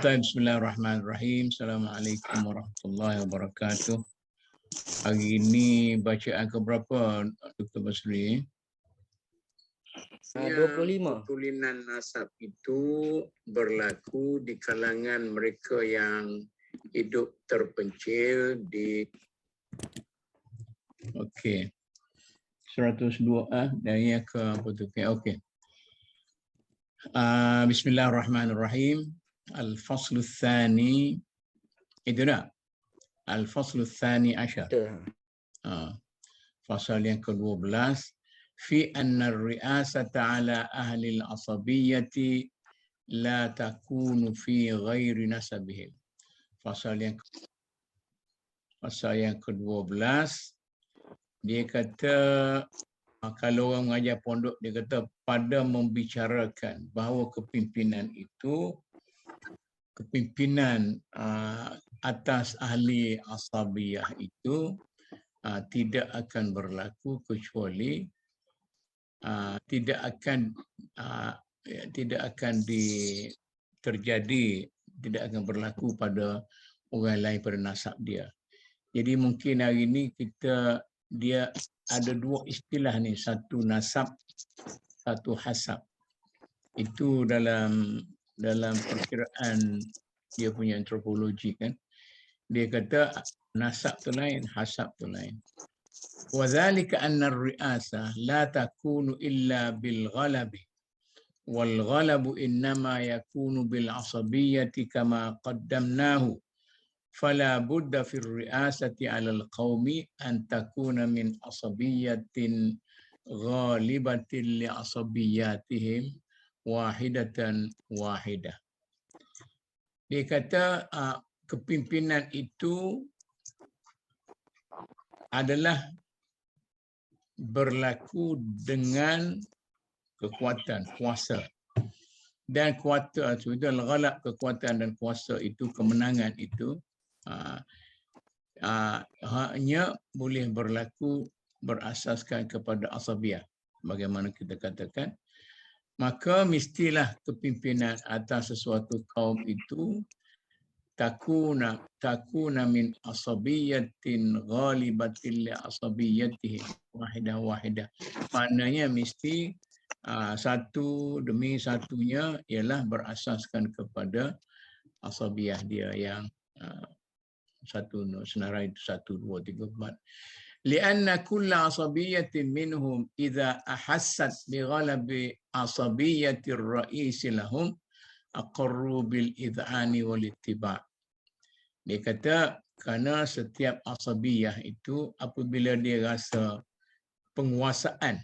Bismillahirrahmanirrahim. Assalamualaikum warahmatullahi wabarakatuh. Hari ini bacaan ke berapa, Dr. Basri? 25. Tulinan nasab itu berlaku di kalangan mereka yang hidup terpencil di okey. 102 dan yang ke apa tu? Okey. Bismillahirrahmanirrahim. Al-faslu tsani itu dah. Al-faslu tsani asyar. Fasal yang ke-12 fi anna ar-ri'asata 'ala ahli al-asabiyyati la takunu fi ghairi nasabihim. Fasal yang ke-12 dia kata kalau orang mengajar pondok dia kata pada membicarakan bahawa kepimpinan itu atas ahli asabiyah itu tidak akan berlaku kecuali tidak akan berlaku pada orang lain pada nasab dia. Jadi mungkin hari ini dia ada dua istilah ni, satu nasab, satu hasab. Itu dalam perkiraan dia punya antropologi kan. Dia kata nasab tu lain, hasab tu lain. Wa dzalika anna ar-ri'asa la takunu illa bil ghalabi wal ghalabu innama yakunu bil asabiyyati kama qaddamnahu fala budda fi ar-ri'asati 'ala al-qaumi an takuna min asabiyyatin ghalibatin li asabiyyatihim wahidatan wahidah. Dia kata kepimpinan itu adalah berlaku dengan kekuatan, kuasa. Dan kuasa itu al-ghalab, kekuatan dan kuasa itu, kemenangan itu hanya boleh berlaku berasaskan kepada asabiyah. Bagaimana kita katakan, maka mestilah kepimpinan atas sesuatu kaum itu takuna min asabiyyatin ghalibatin li asabiyyatihim wahidah. Maknanya mesti satu demi satunya ialah berasaskan kepada asabiyah dia yang satu senarai itu 1, 2, 3, 4. لأن كل عصبية منهم إذا أحست بغلب عصبية الرئيس لهم أقروا بالإذعان والاتباع. Dia kata kerana setiap asabiyah itu apabila dia rasa penguasaan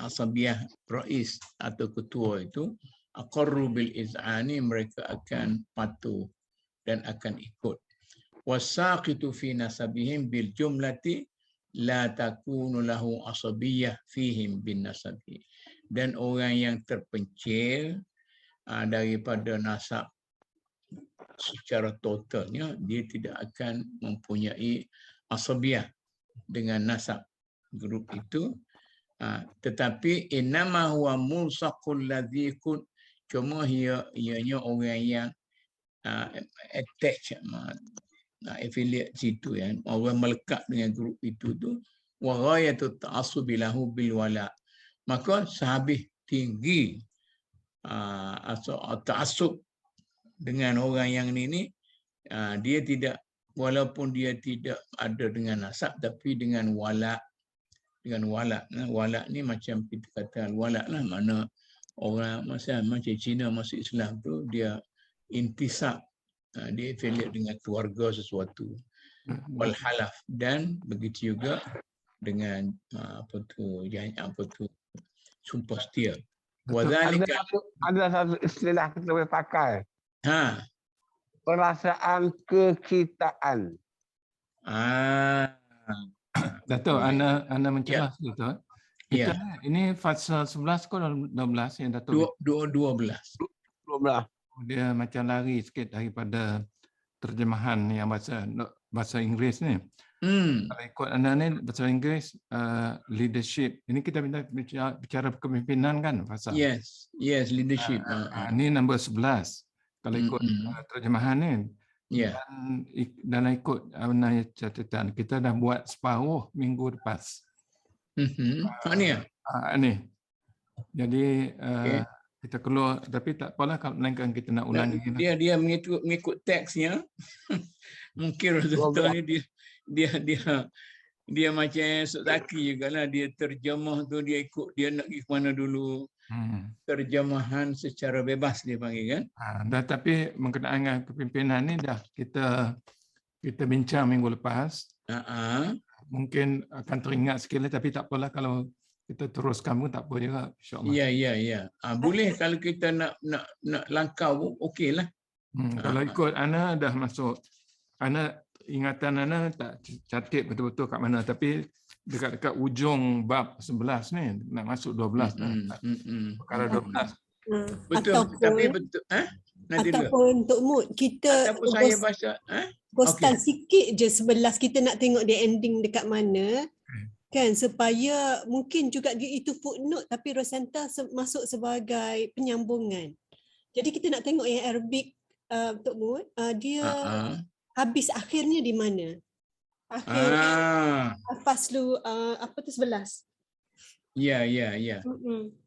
asabiyah rais atau ketua itu, aqarru bil iz'ani, mereka akan patuh dan akan ikut. Wasaqitu fi nasabihim bil jumlati la takunu lahu asabiyyah fihim bin nasabi. Dan orang yang terpencil daripada nasab secara totalnya, dia tidak akan mempunyai asabiyah dengan nasab grup itu. Tetapi innama huwa mulsaqul ladzi kun, cuma ianya orang yang attach, affiliate situ ya, orang melekat dengan grup itu tu, wa ghayatut ta'assubi lahu bil wala. Maka sehabis tinggi ta'assub dengan orang yang ini, dia tidak, walaupun dia tidak ada dengan nasab tapi dengan wala. Wala ni macam kita kata wala lah, mana orang macam Cina masuk Islam tu dia intisab, dia affiliate dengan keluarga sesuatu. Wal halaf, dan begitu juga dengan sumpah setia. Ada satu istilah kita boleh pakai. Perasaan kekitaan. Datuk, anda mencelah Datuk. Kita ini fasa 11 ke 12 yang Datuk? 12. Dia macam lari sikit daripada terjemahan yang bahasa Inggeris ni. Kalau ikut anda ni bahasa Inggeris, leadership. Ini kita bicara kepimpinan kan? Pasal. Yes, leadership. Ini nombor 11. kalau ikut terjemahan ni. Ya. Dan ikut catatan kita dah buat separuh minggu lepas. Ni ya. Ni. Jadi Okey. kita keluar, tapi tak apalah kalau melainkan kita nak ulang lagi. Dia mengikut teksnya. Mungkin Rasulullah ni dia macam Sok Zaki jugalah, dia terjemah tu dia ikut dia nak pergi ke mana dulu. Terjemahan secara bebas dia panggil kan. Dan tapi berkenaan dengan kepimpinan ni dah kita bincang minggu lepas. Mungkin akan teringat sikit tapi tak apalah kalau kita teruskan pun tak apa juga, insya-Allah. Ya. Boleh kalau kita nak langkau pun okeylah. Kalau ikut Ana dah masuk. Ana ingatan Ana tak catat betul-betul kat mana, tapi dekat ujung bab 11 ni nak masuk 12 dah. Perkara 12. Betul. Ataupun, tapi betul ataupun untuk mood kita ataupun saya baca postal sikit je 11 kita nak tengok dia ending dekat mana. Kan, supaya mungkin juga dia itu footnote tapi Rosenta masuk sebagai penyambungan. Jadi kita nak tengok yang Arabic Tok Mood, dia habis akhirnya di mana? Akhirnya faslu apa tu 11. Ya.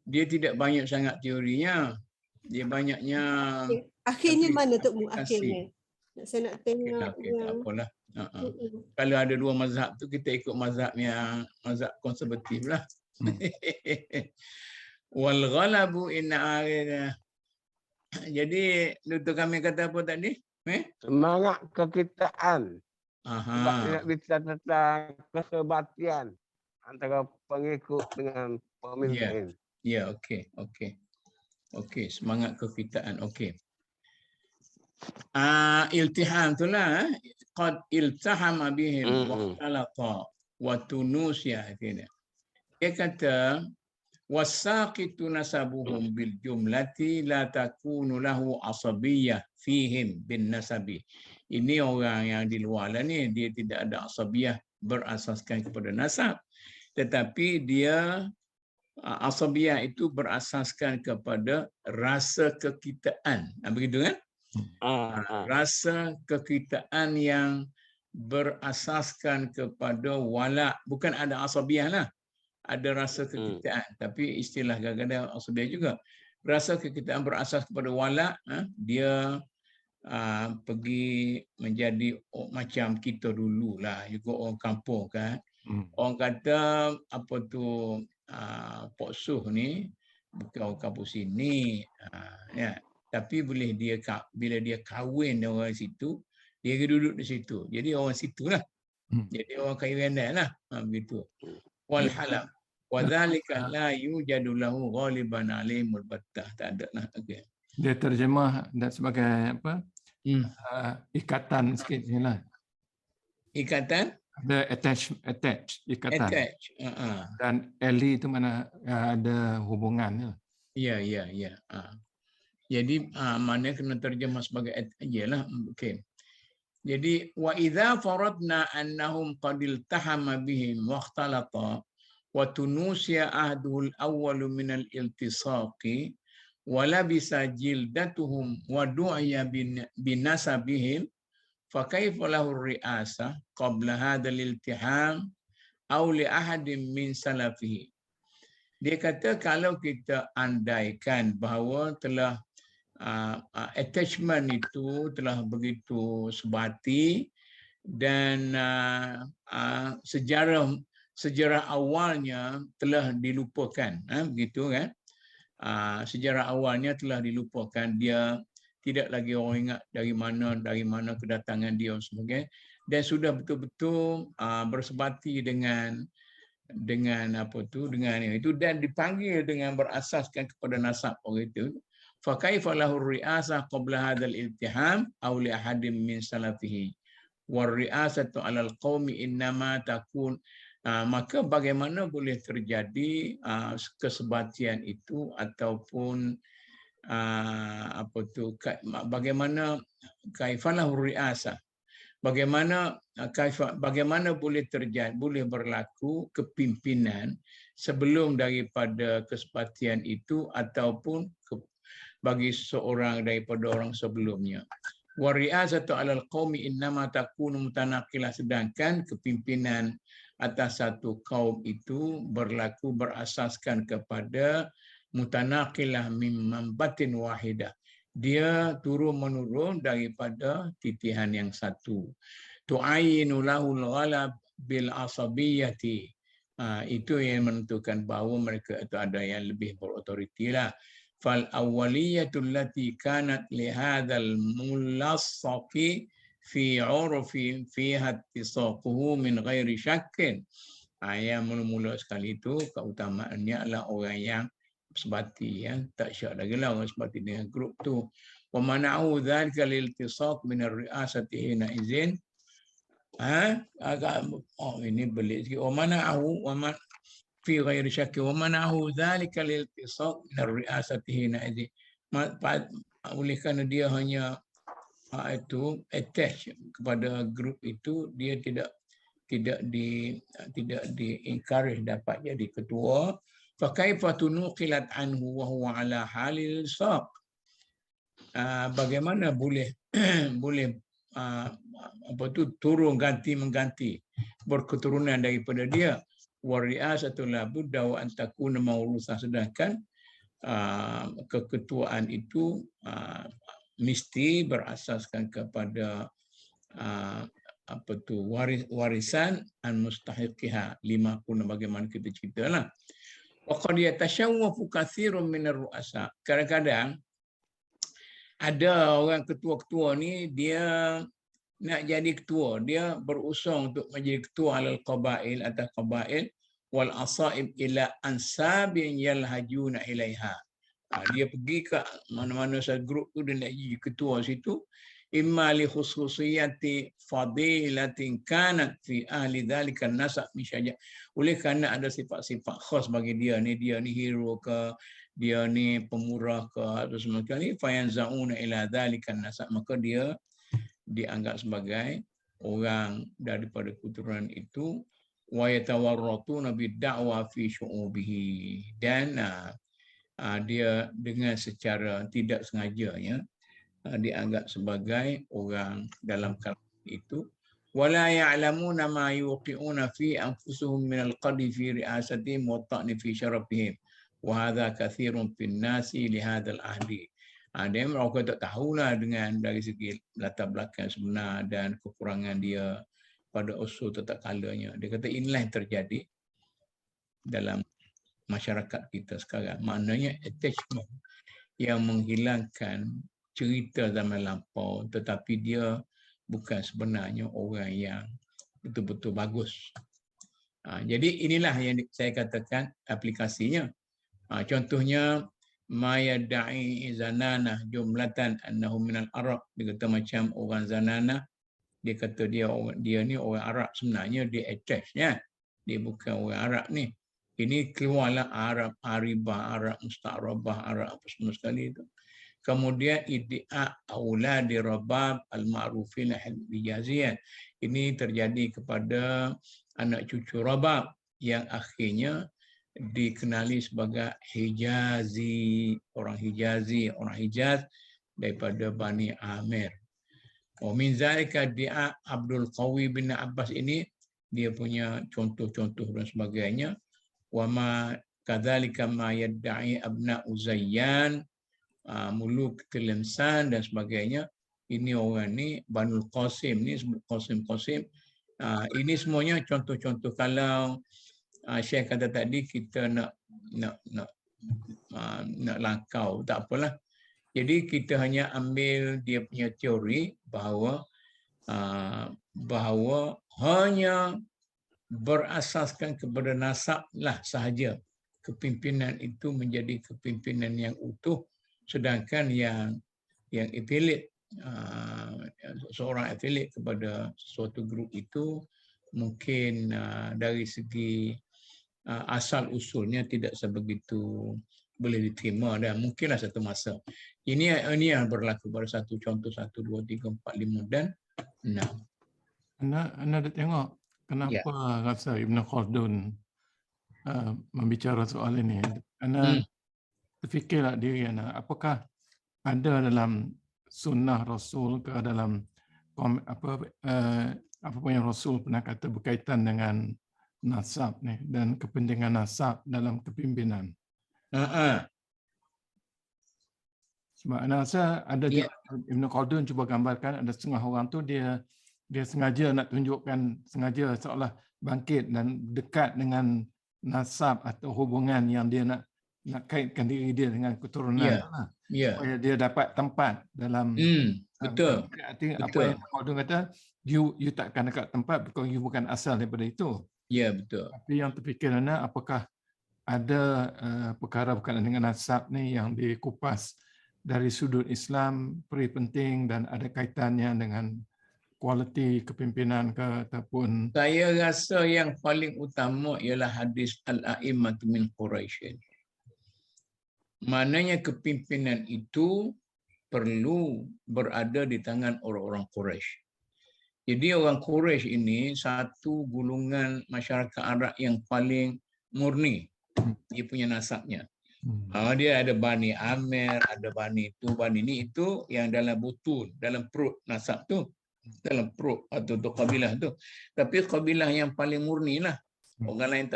Dia tidak banyak sangat teorinya. Dia banyaknya akhirnya mana Tok Mood akhirnya? Saya nak tengok. Tak apalah. Kalau ada dua mazhab tu kita ikut mazhab konservatif lah. Wal ghalabu inna akhirnya. Jadi Dr. kami kata apa tadi? Semangat kekitaan. Sebab nak bicara tentang kesebatian antara pengikut dengan pemimpin. Ya, okey. Semangat kekitaan. Okey. Iltiham itulah qad iltahama bihim wa khalaqa wa tunusya dia kata wasaqitu nasabuhum bil jumlati la takunu lahu asabiyyah fihim bin nasabi. Ini orang yang di luar lah ni, dia tidak ada asabiyah berasaskan kepada nasab, tetapi dia asabiyah itu berasaskan kepada rasa kekitaan. Begitu kan? Rasa kekitaan yang berasaskan kepada wala, bukan ada asabiyah lah, ada rasa kekitaan, tapi istilah kadang-kadang asabiyah juga. Rasa kekitaan berasas kepada wala, dia pergi menjadi macam kita dululah, juga orang kampung kan. Orang kata apa tu Pok Suh ni bukan orang kampung sini, ya. Tapi bila dia kahwin dengan orang situ, dia duduk di situ. Jadi orang situlah. Jadi orang kayu rendah lah. Begitu. Wal halam. Wa dzalika la yujadu lahu ghaliban alimul battah. Tak ada lah. Okay. Dia terjemah dan sebagai apa? Ikatan sikit je lah. Ikatan? Ada attach, ikatan. Attach. Dan ali itu mana ada hubungan. Ya. Jadi mana kena terjemah sebagai iyalah. Okey. Jadi wa idza faradna annahum qad iltahama bihim wa ikhtalata wa tunusiya ahdul awwal min al-iltisaqi wa labisa jildatuhum wa du'iya binasabihim fa kayfa lahu ar-ri'asa qabla hadha al-iltiham aw li ahadin min salafihi. Dia kata kalau kita andaikan bahawa telah attachment itu telah begitu sebati dan sejarah awalnya telah dilupakan, begitu kan? Sejarah awalnya telah dilupakan, dia tidak lagi orang ingat dari mana kedatangan dia sebagainya, dan sudah betul-betul bersebati dengan apa tu, dengan itu, dan dipanggil dengan berasaskan kepada nasab orang itu. Fa kaifa lahu ri'asah qabla hadzal iltiham aw li ahadin min salafihi war ri'asatu 'alal qaumi innama takun. Maka bagaimana boleh terjadi kesebatian itu, ataupun apa tu, bagaimana kaifa lahu ri'asah, bagaimana boleh terjadi, boleh berlaku kepimpinan sebelum daripada kesebatian itu, ataupun bagi seorang daripada orang sebelumnya. Wa ri'asatu 'alal qaumi innama takunu mutanaqilah, sedangkan kepimpinan atas satu kaum itu berlaku berasaskan kepada mutanaqilah min mambatin wahidah. Dia turun menurun daripada titihan yang satu. Tu'ayinu lahul ghalab bil asabiyyati. Itu yang menentukan bahawa mereka itu ada yang lebih berautoriti lah. Fal awwaliyatu allati kanat li hadzal mulassaqi fi 'urfi fiha ittisaquhu min ghairi syakkin. Yang mula-mula sekali itu keutamaannya adalah orang yang sebati, tak syak lagi lah orang sebati dengan grup tu. Wa mana'u dzalika lil iltisaq min ar-ri'asati hina izin. Ini belik sikit. Wa mana'u wa man fi ghairi syakki wa mana'u dzalika lil iltisaq min ar-ri'asati hina izin. Oleh kerana dia hanya itu attach kepada grup itu, dia tidak di encourage dapat jadi ketua. Fa kaifa tunuqilat anhu wa huwa ala halil saq. Bagaimana boleh turun mengganti berketurunan daripada dia. Wa ri'asatul la budda wa an takuna mawruthah, sedangkan keketuaan itu mesti berasaskan kepada warisan an mustahiqiha, 50 bagaimana kita ceritalah. Wa qad yatashawwafu katsirun min ar-ru'asa. Kadang-kadang ada orang ketua-ketua ni dia nak jadi ketua, dia berusung untuk menjadi ketua alal qabail atas qabail wal asaib ila ansabin yalhajuna ilaiha. Dia pergi ke mana-mana satu grup tu, dia nak jadi ketua situ, imma li khususiyati fadilatin kanat fi ahli dzalika nasab min syaja'. Oleh kerana ada sifat-sifat khas bagi dia ni hero ke, dia ni pemurah ke atau semacam ni, fayanzauna ila dzalika nasab, maka dia dianggap sebagai orang daripada keturunan itu. Wa yatawarratuna bid-da'wa fi syu'ubihi, dan dia dengan secara tidak sengajanya dianggap sebagai orang dalam kalangan itu. Wala ya'lamuna ma yuqi'una fi anfusihim min al-qadhi fi ri'asatihim wa ta'ni fi syarafihim. Wa hadha kathirun fin nasi li hadzal ahdi. Dia mereka tak tahulah dengan dari segi latar belakang sebenar dan kekurangan dia pada usul tetap kalanya. Dia kata inilah yang terjadi dalam masyarakat kita sekarang. Maknanya attachment yang menghilangkan cerita zaman lampau, tetapi dia bukan sebenarnya orang yang betul-betul bagus. Jadi inilah yang saya katakan aplikasinya. Contohnya ma yad'i zanana jumlatan annahu minal Arab. Dia kata macam orang zanana, dia kata dia ni orang Arab, sebenarnya dia attachnya dia bukan orang Arab ni. Ini keluarlah Arab, Aribah, Arab Musta'rabah, Arab apa semua sekali itu. Kemudian iddia' auladi rabab al-ma'rufin al-hijaziyah. Ini terjadi kepada anak cucu rabab yang akhirnya dikenali sebagai Hijazi, orang Hijaz daripada Bani Amir. Min zalika di'a Abdul Qawi bin Abbas, ini dia punya contoh-contoh dan sebagainya. Wa ma kadzalika ma yad'i abna Uzayyan, muluk Kelemsan dan sebagainya. Ini orang ni Banul Qasim ni, Qasim. Ini semuanya contoh-contoh. Kalau Syekh kata tadi kita nak langkau, tak apalah. Jadi kita hanya ambil dia punya teori bahawa hanya berasaskan kepada nasab lah sahaja kepimpinan itu menjadi kepimpinan yang utuh, sedangkan yang affiliate, seorang affiliate kepada suatu grup itu mungkin dari segi asal usulnya tidak sebegitu boleh diterima, dan mungkinlah satu masa. Ini yang berlaku pada satu contoh 1, 2, 3, 4, 5 dan 6. Anda ada tengok kenapa rasa Ibn Khaldun membicara soal ini? Anda terfikirlah diri anda, apakah ada dalam sunnah Rasul ke dalam apa pun yang Rasul pernah kata berkaitan dengan nasab ni dan kepentingan nasab dalam kepimpinan. Sebab saya rasa ada juga Ibn Khaldun cuba gambarkan ada setengah orang tu dia sengaja nak tunjukkan, sengaja seolah bangkit dan dekat dengan nasab atau hubungan yang dia nak kaitkan diri dia dengan keturunan. Supaya dia dapat tempat dalam betul. Apa yang Khaldun kata, you takkan dekat tempat because you bukan asal daripada itu. Ya, betul. Tapi yang terfikir apakah ada perkara berkaitan dengan nasab ni yang dikupas dari sudut Islam peri penting dan ada kaitannya dengan kualiti kepimpinan ke ataupun... Saya rasa yang paling utama ialah hadis Al-A'immatu min Quraisy. Maknanya kepimpinan itu perlu berada di tangan orang-orang Quraisy. Jadi orang Quraisy ini satu golongan masyarakat Arab yang paling murni. Dia punya nasabnya. Dia ada Bani Amir, ada Bani itu, Bani ini, itu yang dalam butun, dalam perut nasab tu, dalam perut atau kabilah tu. Tapi kabilah yang paling murni lah. Orang lain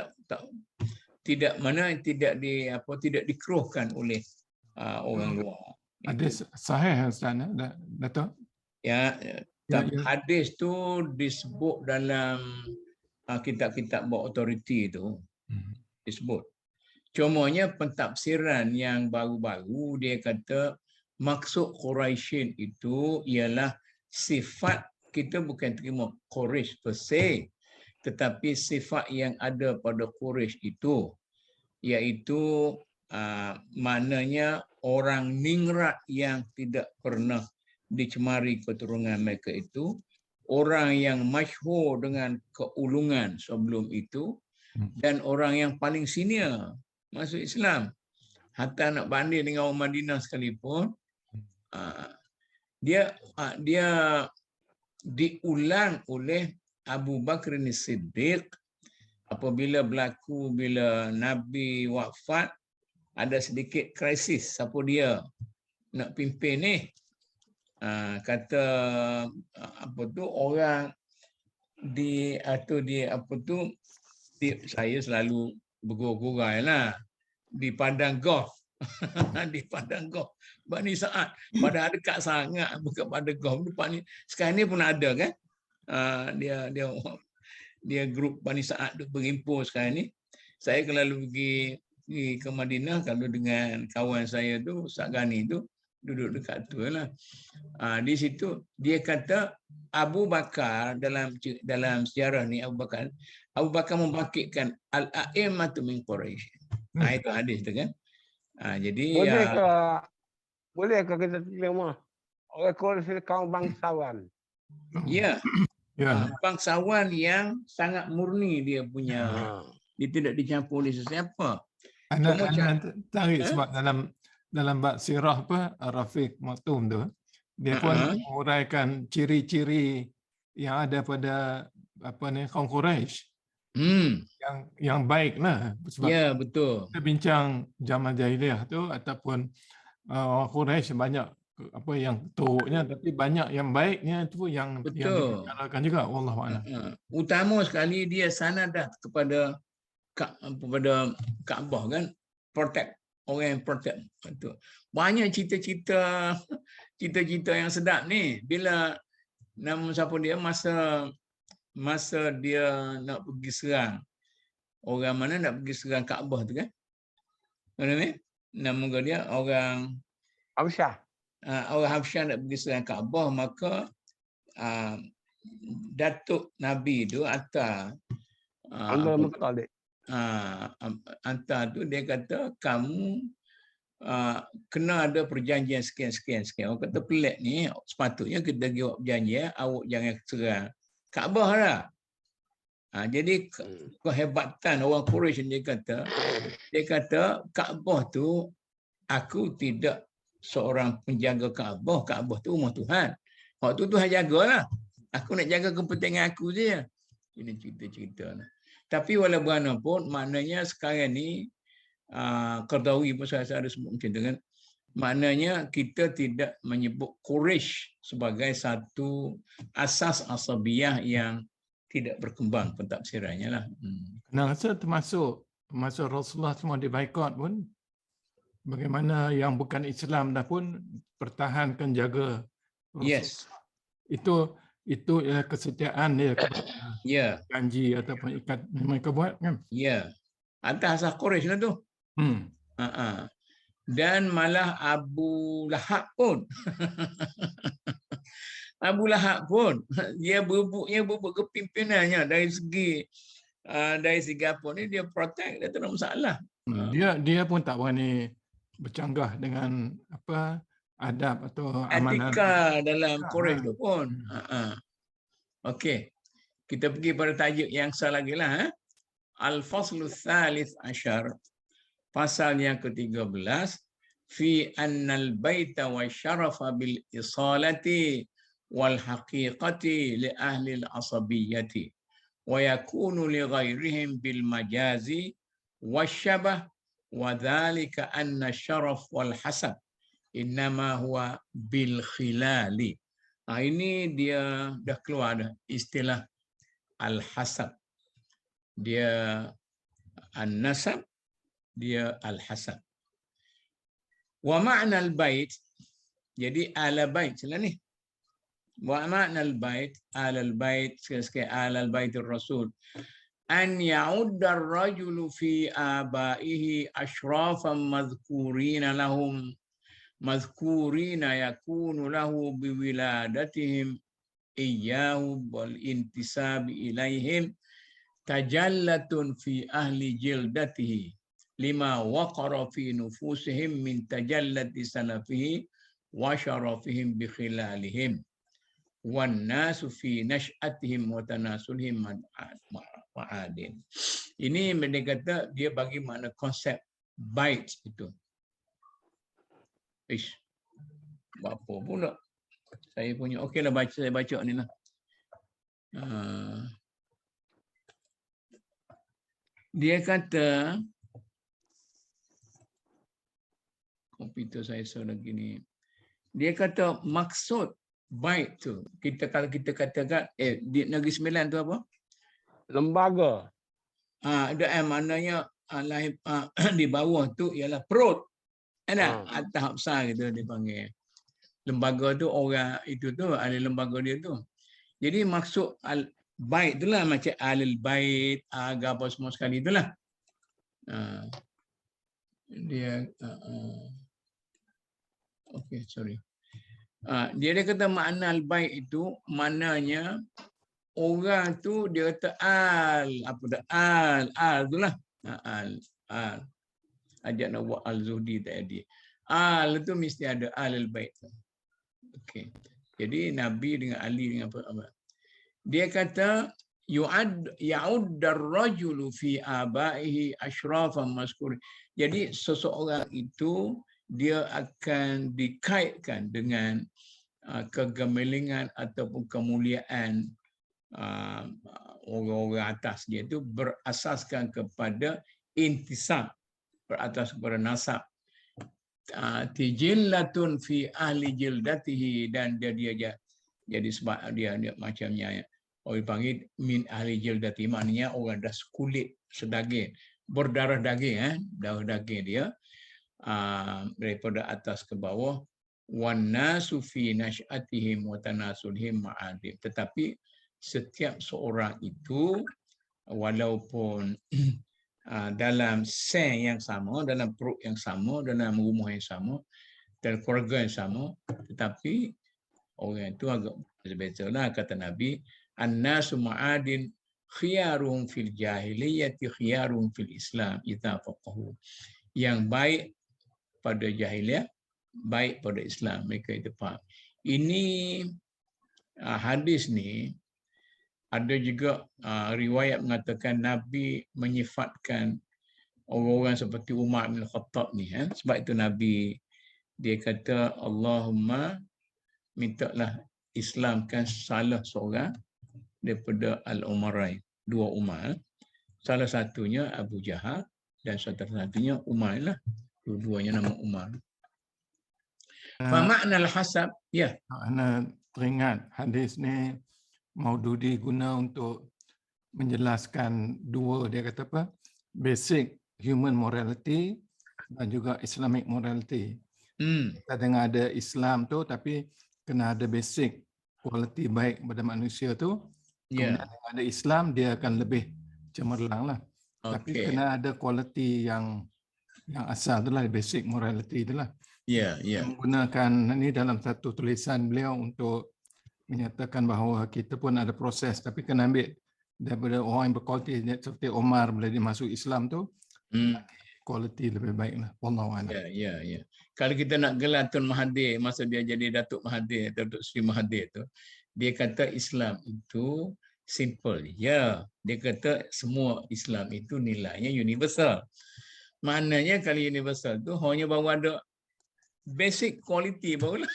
tidak dikeruhkan oleh orang luar. Hadis sahih Ustaz, Dato'? Ya, hadis tu disebut dalam kitab-kitab berautoriti tu. Disebut. Cumanya pentafsiran yang baru-baru dia kata maksud Quraisyin itu ialah sifat, kita bukan terima Quraisy per se, tetapi sifat yang ada pada Quraisy itu, iaitu maknanya orang ningrat yang tidak pernah dicemari keturunan mereka itu, orang yang masyhur dengan keulungan sebelum itu, dan orang yang paling senior masuk Islam. Hatta nak banding dengan orang Madinah sekalipun, dia diulang oleh Abu Bakar As-Siddiq apabila berlaku bila Nabi wafat, ada sedikit krisis siapa dia nak pimpin ni. Kata orang saya selalu bergurau-gurau lah di padang golf. Di padang golf Bani Sa'ad, padahal dekat sangat bukan pada golf depan ni. Sekarang ni pun ada kan, dia grup Bani Sa'ad berimpun sekarang ni. Saya kalau pergi ke Madinah, kalau dengan kawan saya tu Ustaz Ghani tu duduk dekat tu lah. Di situ dia kata Abu Bakar dalam sejarah ni, Abu Bakar membangkitkan Al-A'immatu min Quraisy. Itu hadis tu kan. Jadi bolehkah kita terima orang Quraisy kaum bangsawan? Ya. Bangsawan yang sangat murni dia punya. Dia tidak dicampur oleh sesiapa. Anda tarik sebab dalam bab sirah Rafiq Maktum tu, dia pun menguraikan ciri-ciri yang ada pada kaum Quraisy. Yang baik lah. Sebab ya, betul. Kita bincang zaman jahiliah tu ataupun orang Quraisy banyak yang teruknya, tapi banyak yang baiknya tu yang dibicarakan juga. Wallahualam. Utama sekali dia sanadah kepada Kaabah kan, protect, orang yang protect. Banyak cita-cita yang sedap ni. Bila nama siapa dia masa dia nak pergi serang, orang mana nak pergi serang Kaabah tu kan? Nama dia orang Habsyah. Orang Habsyah nak pergi serang Kaabah, maka datuk Nabi tu hantar hantar tu, dia kata kamu kena ada perjanjian sekian. Orang kata pelik ni, sepatutnya kita buat perjanjian, awak jangan serang Kaabah lah. Jadi kehebatan orang Quraisy dia kata Kaabah tu, aku tidak seorang penjaga Kaabah. Kaabah tu rumah Tuhan. Waktu Tuhan jagalah. Aku nak jaga kepentingan aku je. Ini cerita-cerita. Tapi walau bagaimanapun, maknanya sekarang ni Qardawi pun saya ada sebut macam tu kan. Maknanya kita tidak menyebut Quraisy sebagai satu asas asabiyah yang tidak berkembang pentafsirannya lah. Nah, rasa termasuk Rasulullah semua dibaikot pun, bagaimana yang bukan Islam dah pun pertahankan jaga Rasul. Yes. Itu ialah kesetiaan dia kepada Ya. janji ataupun ikat yang mereka buat kan. Ya. Atas asas Quraisy lah tu. Dan malah Abu Lahab pun Abu Lahab pun dia bubuk kepimpinannya dari segi apa ni, dia protect, dia tak ada masalah. Dia pun tak berani bercanggah dengan apa adab atau amalan etika dalam Quraisy tu pun. Okey. Kita pergi pada tajuk yang salah lagi lah. Al-Faslu Thalith Ashar. Pasal yang ke-13. Fi annal baita wa syarafa bil isalati wal haqiqati li ahli al-asabiyyati. Wa yakunu li ghairihim bil majazi wasyabah wa dhalika anna syaraf wal hasab innama huwa bil khilali. Ini dia dah keluar dah istilah al-hasab. Dia an-nasab, dia al-hasab. Wa ma'na al-bait, jadi ala bait lah ni. Wa ma'na al-bait, ala al-bait, sekali ala al-baitur rasul. An ya'udda ar-rajulu fi abaihi ashrafan madhkurina lahum mazkurina yakunu lahu biwiladatihim iyyahu wal intisabi ilaihim tajallatun fi ahli jildatihi lima waqara fi nufusihim min tajallati salafihi wa syarafihim bi khilalihim wan nasu fi nash'atihim wa tanasulihim ma'adin. Ini mereka kata dia bagi makna konsep bait itu. Apa pula saya punya, okeylah saya baca ni lah. Dia kata, komputer saya lagi ni. Dia kata maksud bait tu, kalau kita katakan di Negeri Sembilan tu apa? Lembaga. Ada maknanya di bawah tu ialah perut. Ada tahap besar gitu dipanggil. Lembaga tu orang itu tu, ahli lembaga dia tu. Jadi maksud bait itulah macam alil bait, apa semua sekali itulah. Dia okey, sorry. Dia kata makna al-bait itu maknanya orang tu dia kata al itulah. Ajak nak buat al-Zuhdi tadi. Al itu mesti ada alil bait. Okey. Jadi Nabi dengan Ali dengan apa? Dia kata ya'uddar rajulu fi abaihi ashrafan mazkur. Jadi seseorang itu dia akan dikaitkan dengan kegemilangan ataupun kemuliaan orang-orang atas dia itu berasaskan kepada intisab, beratas kepada nasab. Tijillatun fi ahli jildatihi, dan dia jadi sebab dia macamnya orang panggil min ahli jildati, maknanya orang dah kulit sedaging, berdarah daging, darah daging dia daripada atas ke bawah. Wan nasu fi nash'atihim wa tanasulhim ma'adim. Tetapi setiap seorang itu walaupun dalam sel yang sama, dalam perut yang sama, dalam rumah yang sama, dan keluarga yang sama, tetapi orang itu agak berbeza, kata Nabi, an-nasu ma'adin khiyaruhum fil jahiliyati khiyaruhum fil Islam idza faqahu. Yang baik pada jahiliyah, baik pada Islam, mereka itu faham. Ini hadis ni ada juga riwayat mengatakan Nabi menyifatkan orang-orang seperti Umar bin Khattab ni. Sebab itu Nabi dia kata Allahumma mintalah Islamkan salah seorang daripada al-Umarain, dua Umar. Salah satunya Abu Jahal dan salah satunya Umar lah. Dua-duanya nama Umar. Fa makna al-hasab, ya. Ana teringat hadis ni Maududi guna untuk menjelaskan dua, dia kata apa? Basic human morality dan juga Islamic morality. Kita dengar ada Islam tu tapi kena ada basic kualiti baik pada manusia tu. Kemudian ada Islam, dia akan lebih cemerlang lah. Tapi kena ada kualiti yang asal tu lah, basic morality tu lah. Dia menggunakan ini dalam satu tulisan beliau untuk menyatakan bahawa kita pun ada proses, tapi kena ambil daripada orang yang berkualiti seperti Omar bila dia masuk Islam tu, kualiti lebih baik lah. Wallahualam. Ya. Kalau kita nak gelar Tun Mahathir masa dia jadi Datuk Mahathir, Datuk Seri Mahathir tu, dia kata Islam itu simple. Ya, dia kata semua Islam itu nilainya universal. Maknanya kalau universal tu hanya baru ada basic quality barulah.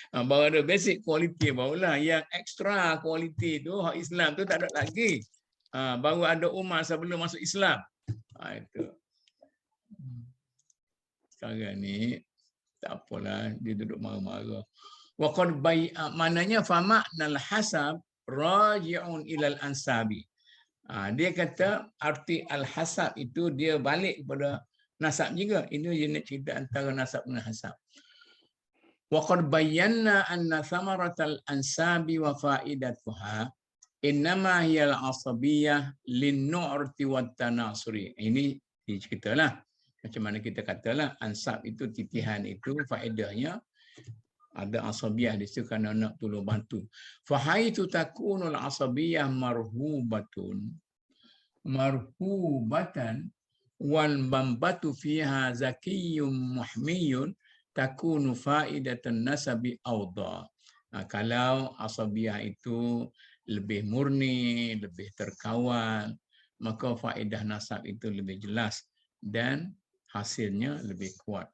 Baru ada basic quality barulah. Yang extra quality tu hak Islam tu tak ada lagi. Baru ada Umar sebelum masuk Islam. Itu. Sekarang ni tak apalah, dia duduk marah-marah. Wa qad maknanya fa ma'nal hasab raji'un ilal ansabi. Dia kata arti al-hasab itu dia balik kepada nasab juga. Ini unit cerita antara nasab dengan hasab. Wa qad bayyana anna thamaratal ansabi wa faidatuha innama hiya al-asabiyyah lin-nu'rti wat-tanasuri. Ini diceritalah. Macam mana kita katalah ansab itu titihan itu faedahnya ada asabiyah di situ kerana nak tolong bantu. Fa haitsu takunul asabiyah marhubatan wal bambatu fiha zakiyyun muhmiyun takunu faidatan nasabi awda. Kalau asabiyah itu lebih murni, lebih terkawal, maka faedah nasab itu lebih jelas dan hasilnya lebih kuat.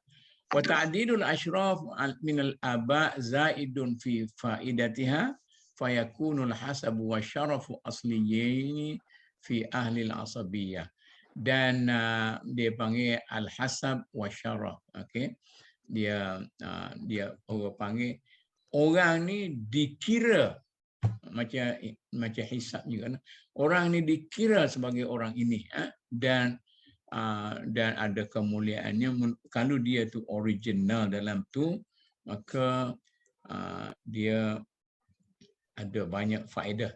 Wa ta'didul ashraf min al-aba zaidun fi faidatiha fayakunul hasabu wa syarafu asliyaini fi ahli al-asabiyyah. Dan dia panggil al-hasab wa syaraf. Okey. Dia orang panggil orang ni dikira macam hisab juga. Orang ni dikira sebagai orang ini dan ada kemuliaannya. Kalau dia tu original dalam tu, maka dia ada banyak faedah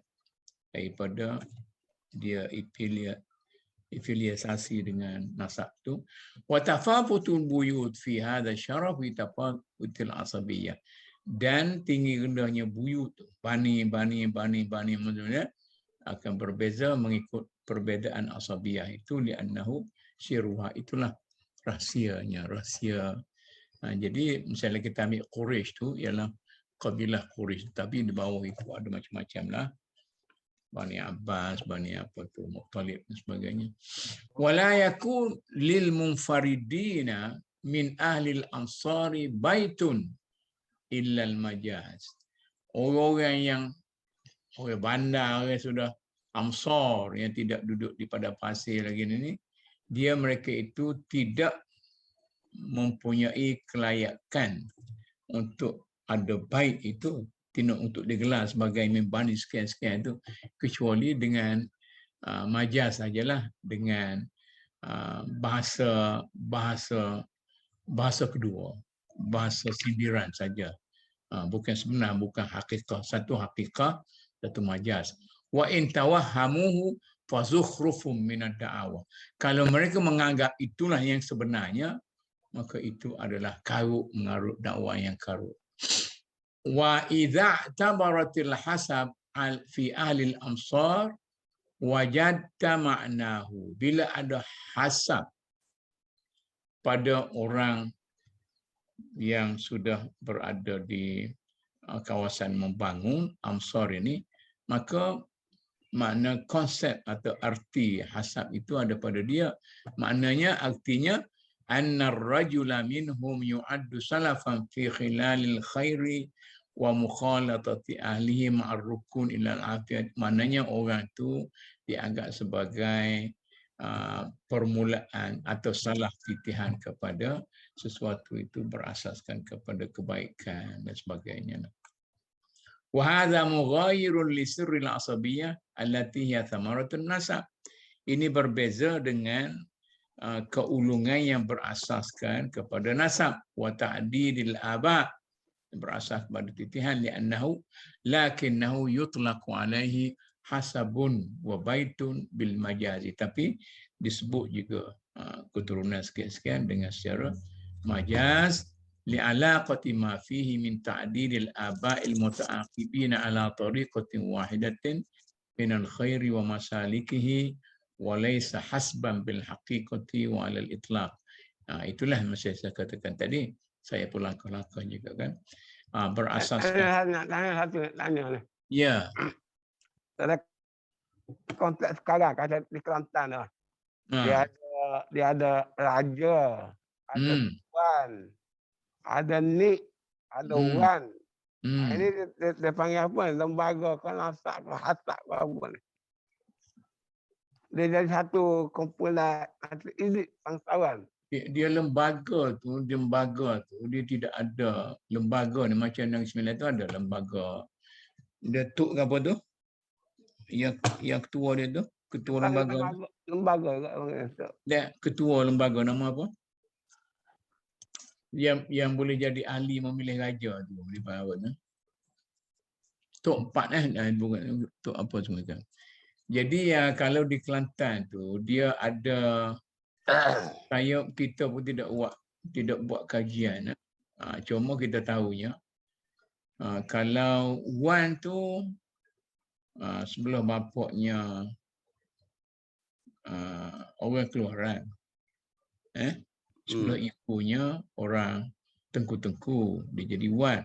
daripada dia afiliasi dengan nasab tu. Wa tafafutul buyut fi hadha syaraf wa tafafutul asabiyyah. Dan tinggi rendahnya buyut tu, bani maksudnya akan berbeza mengikut perbezaan asabiyah itu li'annahu syiruha, itulah rahsia. Jadi misalnya kita ambil Quraisy tu ialah kabilah Quraisy, tapi di bawah itu ada macam-macam lah. Bani Abbas, Bani apa tu, Muttalib dan sebagainya. Wala yakun lil munfaridina min ahli al-ansari baitun illa al-majaz. Orang-orang yang orang bandar, orang sudah Amsar yang tidak duduk di padang pasir lagi ni, mereka itu tidak mempunyai kelayakan untuk ada bait itu, tidak untuk digelar sebagai membani sekian-sekian itu, kecuali dengan majaz sajalah, dengan bahasa kedua, bahasa sindiran saja. Bukan sebenar, bukan hakikat. Satu hakikat, satu majaz. Wa in tawahhamuhu fa zukhrufum min ad-da'awa. Kalau mereka menganggap itulah yang sebenarnya, maka itu adalah karut, mengarut dakwah yang karut. Wa idza tabaratil hasab fi ahli al-amsar wajadta ma'nahu. Bila ada hasab pada orang yang sudah berada di kawasan membangun Amsar ini, maka makna konsep atau arti hasab itu ada pada dia. Maknanya, artinya annar rajula minhum yu'addu salafan fi khilalil khairi wa mukhalatati ahlihi ma'ar rukun ilal afiyat. Maknanya orang itu dianggap sebagai permulaan atau salah titihan kepada sesuatu itu berasaskan kepada kebaikan dan sebagainya. Wa hadza mughayirun li sirril asabiyyah allati hiya thamaratun nasab. Ini berbeza dengan keulungan yang berasaskan kepada nasab, wa ta'didil aba, berasas pada titihan, li'annahu lakinnahu yutlaqu alaihi hasabun wa baitun bil majazi, tapi disebut juga keturunan sekian-sekian dengan secara majaz, li'alaqati ma fihi min ta'didil aba'il muta'aqibina ala tariqatin wahidatin minal khairi wa masalikihi walaysa hasban bil haqiqati wa alal itlaq. Itulah yang saya katakan tadi, saya pun langkah-langkah juga kan, berasaskan. Tanya. Ya. Dalam konteks sekarang, kata di Kelantan lah, dia ada raja, ada tuan, ada nik, ada wan. Ini dia panggil apa? Lembaga kan asap, hasap apa ni? Dia jadi satu kumpulan elit bangsawan. Dia lembaga tu, dia tidak ada lembaga ni macam Negeri Sembilan tu ada lembaga. Datuk apa tu? Yang ketua dia tu, ketua lembaga. Lembaga. Dia ketua lembaga nama apa? Yang boleh jadi ahli memilih raja tu, di bawah tu. Tok 4 bukan tok apa semua tu. Jadi kalau di Kelantan tu dia ada, kita pun tidak buat kajian. Cuma kita tahunya kalau wan tu sebelah bapaknya orang keluaran, sebelah ibunya orang tengku-tengku, dia jadi wan.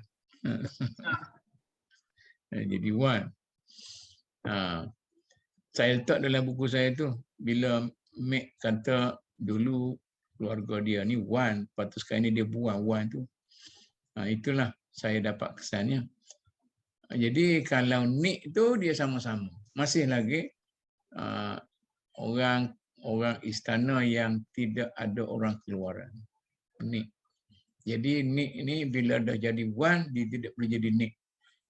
Jadi wan. Saya letak dalam buku saya tu, bila Mek kata dulu keluarga dia ni wan, lepas tu sekarang ni dia buang wan tu. Itulah saya dapat kesannya. Jadi kalau Nik tu dia sama-sama. Masih lagi orang istana yang tidak ada orang keluaran. Nik. Jadi Nik ini bila dah jadi wan, dia tidak boleh jadi Nik.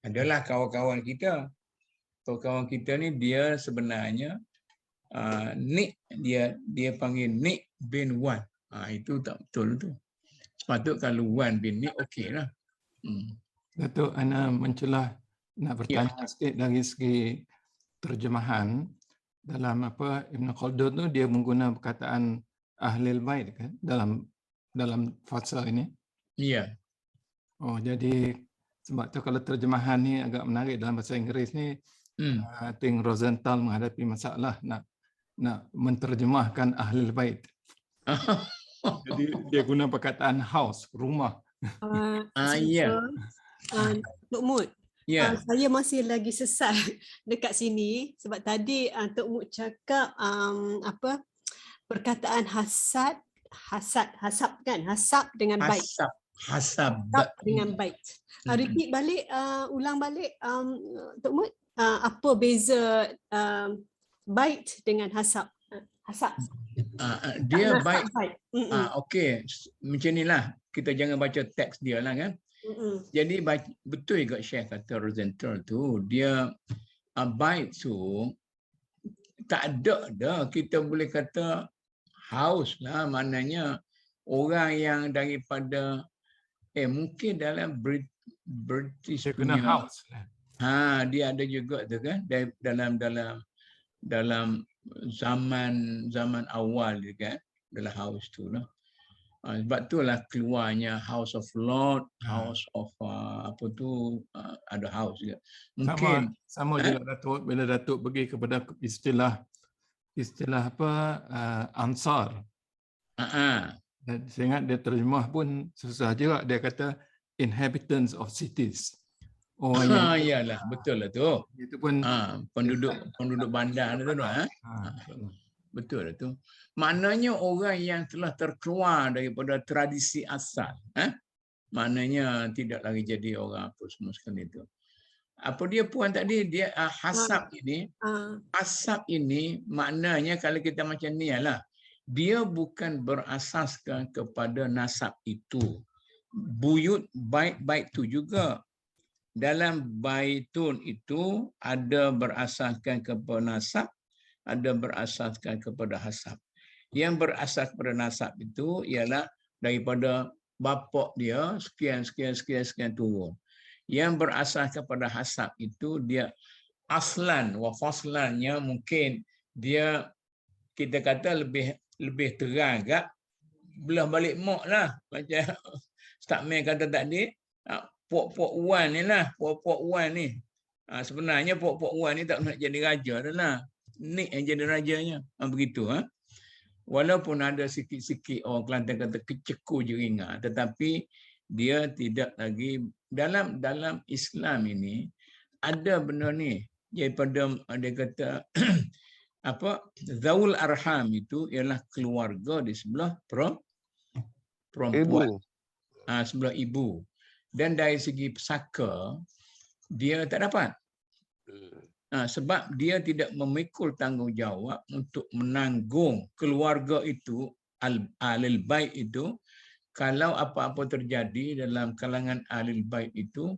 Adalah kawan-kawan kita. Kawan kita ni dia sebenarnya Nik, dia panggil Nik bin Wan. Itu tak betul tu. Sepatut kalau Wan bin Nik okeylah. Datuk, ana mencelah nak bertanya sikit dari segi terjemahan. Dalam Ibn Khaldun tu dia menggunakan perkataan Ahlul Bait kan dalam fasa ini. Ya. Oh, jadi sebab tu kalau terjemahan ni agak menarik dalam bahasa Inggeris ni. I think Rosenthal menghadapi masalah nak menterjemahkan Ahlul Bait. Jadi dia guna perkataan house, rumah. Ya. Tok Mut, saya masih lagi sesat dekat sini sebab tadi Tok Mut cakap perkataan hasab kan, hasab dengan bait. Hasab dengan bait. Repeat balik, ulang balik Tok Mut. Apa beza bait dengan hasab? Dia bait. Okey, macam inilah. Kita jangan baca teks dia lah kan. Jadi betul juga Syekh kata Rosenthal tu, dia bait tu tak ada dah. Kita boleh kata house lah, maknanya orang yang daripada mungkin dalam British punya house. Dia ada juga tu kan, dalam zaman awal dia kan, dalam house tu lah. Sebab itulah keluarnya House of Lord, House of ada house juga. Mungkin sama juga Datuk, bila Datuk pergi kepada istilah Ansar. Saya ingat dia terjemah pun susah juga, dia kata inhabitants of cities. Iyalah, betul lah tu. Itu pun penduduk bandar tu betul lah tu. Maknanya orang yang telah terkeluar daripada tradisi asal, maknanya tidak lagi jadi orang apa semua sekali itu. Apa dia puan tadi, dia hasab ini maknanya kalau kita macam ni lah, dia bukan berasaskan kepada nasab itu. Buyut bait-bait itu juga. Dalam baitun itu ada berasaskan kepada nasab, ada berasaskan kepada hasab. Yang berasas kepada nasab itu ialah daripada bapa dia sekian turun. Yang berasas kepada hasab itu dia aslan wa faslannya mungkin dia kita kata lebih terang agak belah balik mak lah macam Ustaz Mel kata tadi puak-puak wan ni lah puak-puak wan ni sebenarnya puak-puak wan ni tak nak jadi raja dah lah ni yang jadi rajanya begitu walaupun ada sikit-sikit orang Kelantan kata keceku jeringan tetapi dia tidak lagi dalam Islam ini ada benda ni daripada dia kata apa zaul arham itu ialah keluarga di sebelah perempuan sebelah ibu dan dari segi pesaka dia tak dapat sebab dia tidak memikul tanggungjawab untuk menanggung keluarga itu ahlul bait itu kalau apa-apa terjadi dalam kalangan ahlul bait itu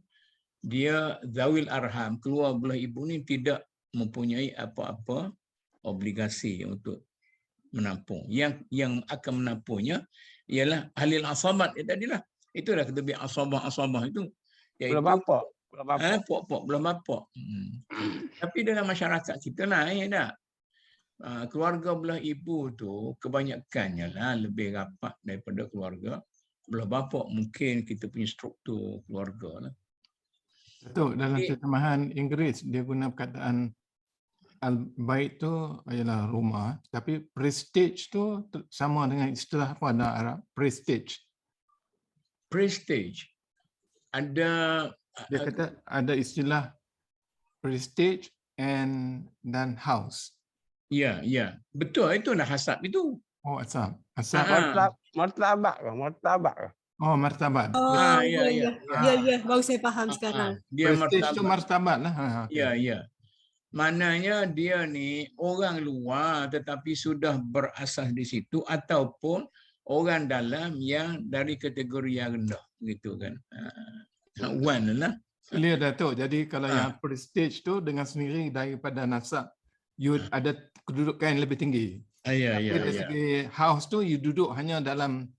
dia zawil arham keluar belah ibu ni tidak mempunyai apa-apa obligasi untuk menampung. Yang akan menampungnya ialah ahli asabat tadilah. Itulah kelebihan asabah itu. Belum apa. Pok-pok belum apa. Tapi dalam masyarakat kita lain dah. Keluarga belah ibu tu kebanyakannya lah lebih rapat daripada keluarga belah bapa. Mungkin kita punya struktur keluarga lah. Betul, dalam terjemahan Inggeris dia guna perkataan al-bait tu ialah rumah, tapi prestige tu sama dengan istilah apa dalam Arab? Prestige. Prestige. Ada Dia kata ada istilah prestige dan house. Ya. Betul, itulah hasab itu. Oh, asal. Martabat ke? Oh, martabat. Ya, baru saya faham sekarang. Dia prestige tu martabat lah. Okay. Ya. Maknanya dia ni orang luar tetapi sudah berasas di situ ataupun orang dalam yang dari kategori yang rendah gitu kan. One lah. Clear Datuk. Jadi kalau yang prestige tu dengan sendiri daripada nasab you ada kedudukan yang lebih tinggi. Tapi dari segi house tu you duduk hanya dalam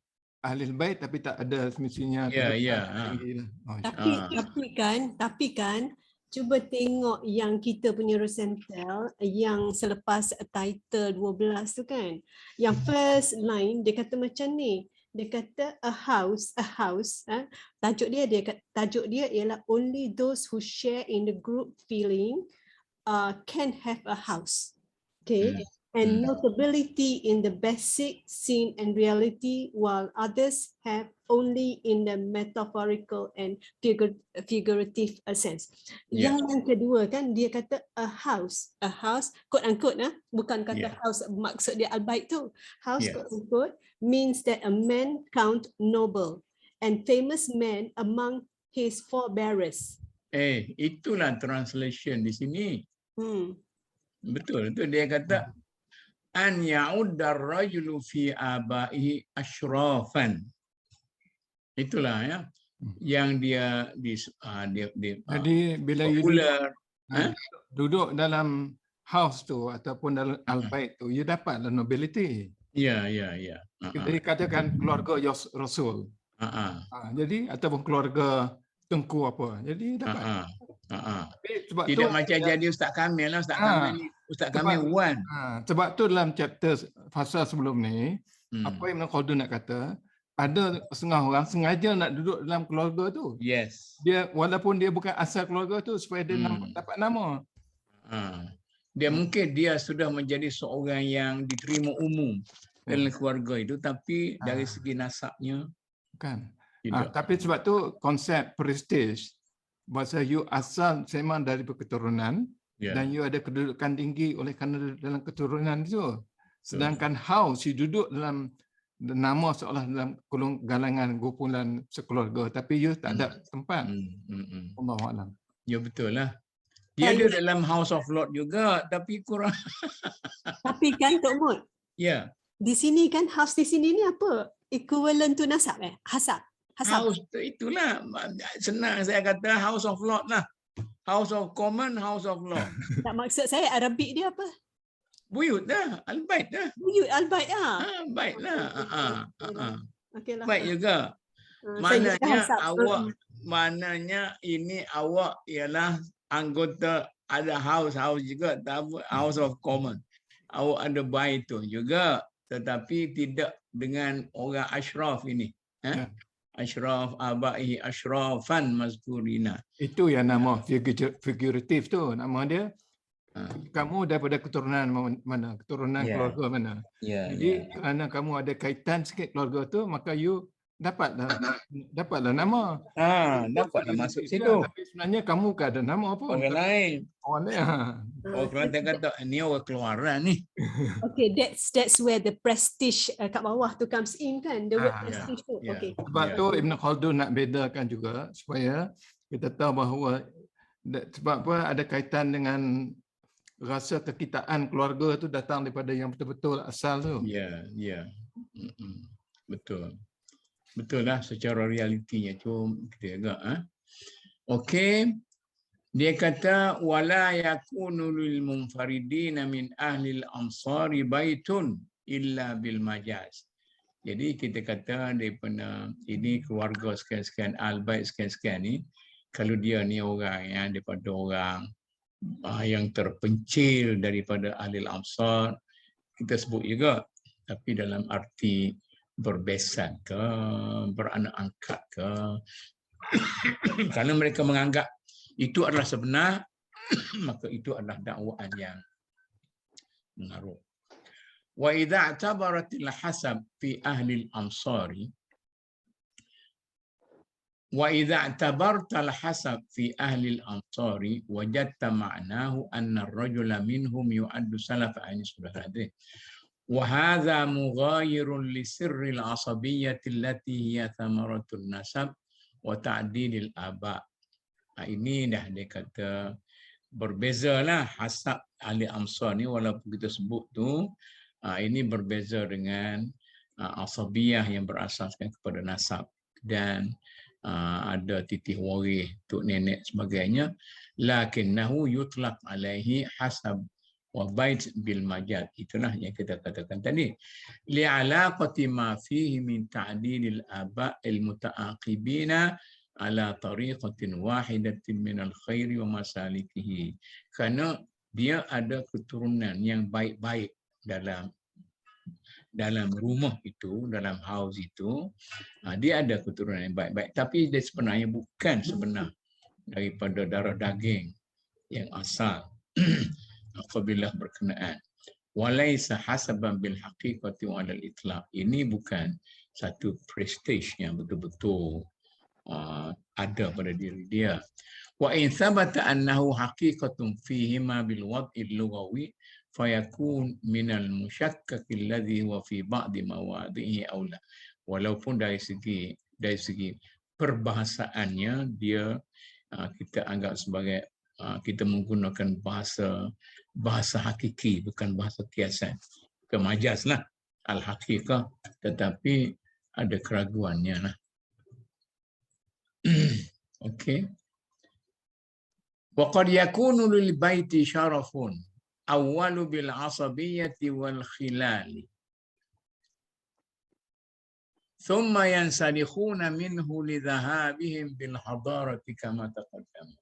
ahli bait tapi tak ada semestinya tinggi. Tapi kan cuba tengok yang kita punya Rosenthal yang selepas title 12 tu kan. Yang first line dia kata macam ni. Dia kata a house. Tajuk dia ialah only those who share in the group feeling can have a house. Okay. And notability in the basic scene and reality, while others have only in the metaphorical and figurative sense. Yang kedua kan dia kata a house quote unquote bukan kata house maksud dia al-bait tu. House quote unquote means that a man count noble and famous man among his forebearers. Itulah translation di sini. Betul tu dia kata an ya'udda ar-rajulu fi abaihi ashrafan. Itulah yang dia jadi bila you duduk dalam house tu ataupun dalam al-bait tu you dapatlah nobility. Ya. Jadi katakan keluarga Rasul. Jadi ataupun keluarga tengku apa. Jadi dapat. Sebab tidak tu, macam jadi Ustaz Kamil lah. Ustaz Kamil ni Ustaz Kamil Wan. Sebab tu dalam chapter fasa sebelum ni apa yang Khaldun nak kata ada setengah orang sengaja nak duduk dalam keluarga tu. Yes. Dia walaupun dia bukan asal keluarga tu supaya dia dapat nama. Dia mungkin dia sudah menjadi seorang yang diterima umum dalam keluarga itu tapi dari segi nasabnya bukan. Tapi sebab tu konsep prestige bahasa you asal memang dari keturunan dan you ada kedudukan tinggi oleh kerana dalam keturunan itu. Sedangkan house you duduk dalam nama seolah dalam galangan kumpulan sekeluarga tapi you tak ada tempat. Allahu a'lam. Ya betul lah. Dia ada dalam House of Lord juga tapi kurang. Tapi kan Tok Mut. Ya. Di sini kan house di sini ni apa? Equivalent to nasab Hasab. House itulah senang saya kata house of lot lah. House of common, house of law. Tak, maksud saya Arabik dia apa? Buyut dah, al-bait dah. Buyut al-bait Baiklah. Okeylah. Baik juga. Maknanya ini awak ialah anggota ada house juga, house of common. Awak ada baik itu juga, tetapi tidak dengan orang ashraf ini. Ashraf abai ashrafan mazkurina. Itu yang nama figuratif tu, nama dia. Kamu daripada keturunan mana? Keturunan keluarga mana? Jadi kerana kamu ada kaitan sikit keluarga tu, maka you dapatlah nama. Dapatlah masuk situ. Tapi sebenarnya kamu tak ada nama pun. Orang lain. Orang lain. Orang kata ni orang keluaran ni. Okay, that's where the prestige kat bawah tu comes in kan, the word prestige tu. Okay. Sebab tu Ibn Khaldun nak bedakan juga supaya kita tahu bahawa sebab apa ada kaitan dengan rasa kekitaan keluarga tu datang daripada yang betul-betul asal tu. Ya. Betul. Betul lah secara realitinya. Cuma kita agak. Okey. Dia kata wala yakunu lil munfaridin min ahli al-amsari baitun illa bil majaz. Jadi kita kata daripada ini keluarga sekian-sekian al-bait sekian-sekian ni, kalau dia ni orang yang daripada orang yang terpencil daripada ahli al-amsar, kita sebut juga, tapi dalam arti berbesan ke, beranak angkat ke. Kalau mereka menganggap itu adalah sebenar, maka itu adalah dakwaan yang mengaruh. Wa idza i'tabaratil hasab fi ahli al-amsari wa idza i'tabartal hasab fi ahli al-amsari wajadta ma'nahu anna ar-rajula minhum yu'addu salaf ayni sulahadih. وهذا مغاير لسر العصبية التي هي ثمرة النسب وتعديل الآباء. Ini dah dia kata berbezalah hasab ahli amsar ni, walaupun kita sebut tu ini berbeza dengan asabiyah yang berasaskan kepada nasab dan ada titih waris tok nenek sebagainya, lakinnahu yutlaq alaihi hasab wa bait bil majaz. Itulah yang kita katakan tadi, li alaqati ma fihi min ta'dilil aba' al muta'aqibina ala tariqatin wahidatin min al khairi wa masalikihi. Kerana dia ada keturunan yang baik-baik dalam rumah itu, dalam house itu, dia ada keturunan yang baik-baik, tapi dia sebenarnya bukan daripada darah daging yang asal kabilah berkenaan. Walaisa hasaban bil haqiqati wa al itlaq. Ini bukan satu prestige yang betul-betul ada pada diri dia. Wa in thabata annahu haqiqatun fihima bil wad'i lughawi fayakun min al mushakkak alladhi huwa fi ba'd mawadhihi aula. Walaupun dari segi perbahasaannya dia kita anggap sebagai kita menggunakan bahasa hakiki, bukan bahasa kiasan. Kemajaz lah al-haqiqah, tetapi ada keraguannya lah. Okey. Wa qad yakunu lil baiti syarafun awwalu bil asabiyyati wal khilali. Thumma yansalikhuna minhu li dhahabihim bil hadarati kama taqaddam.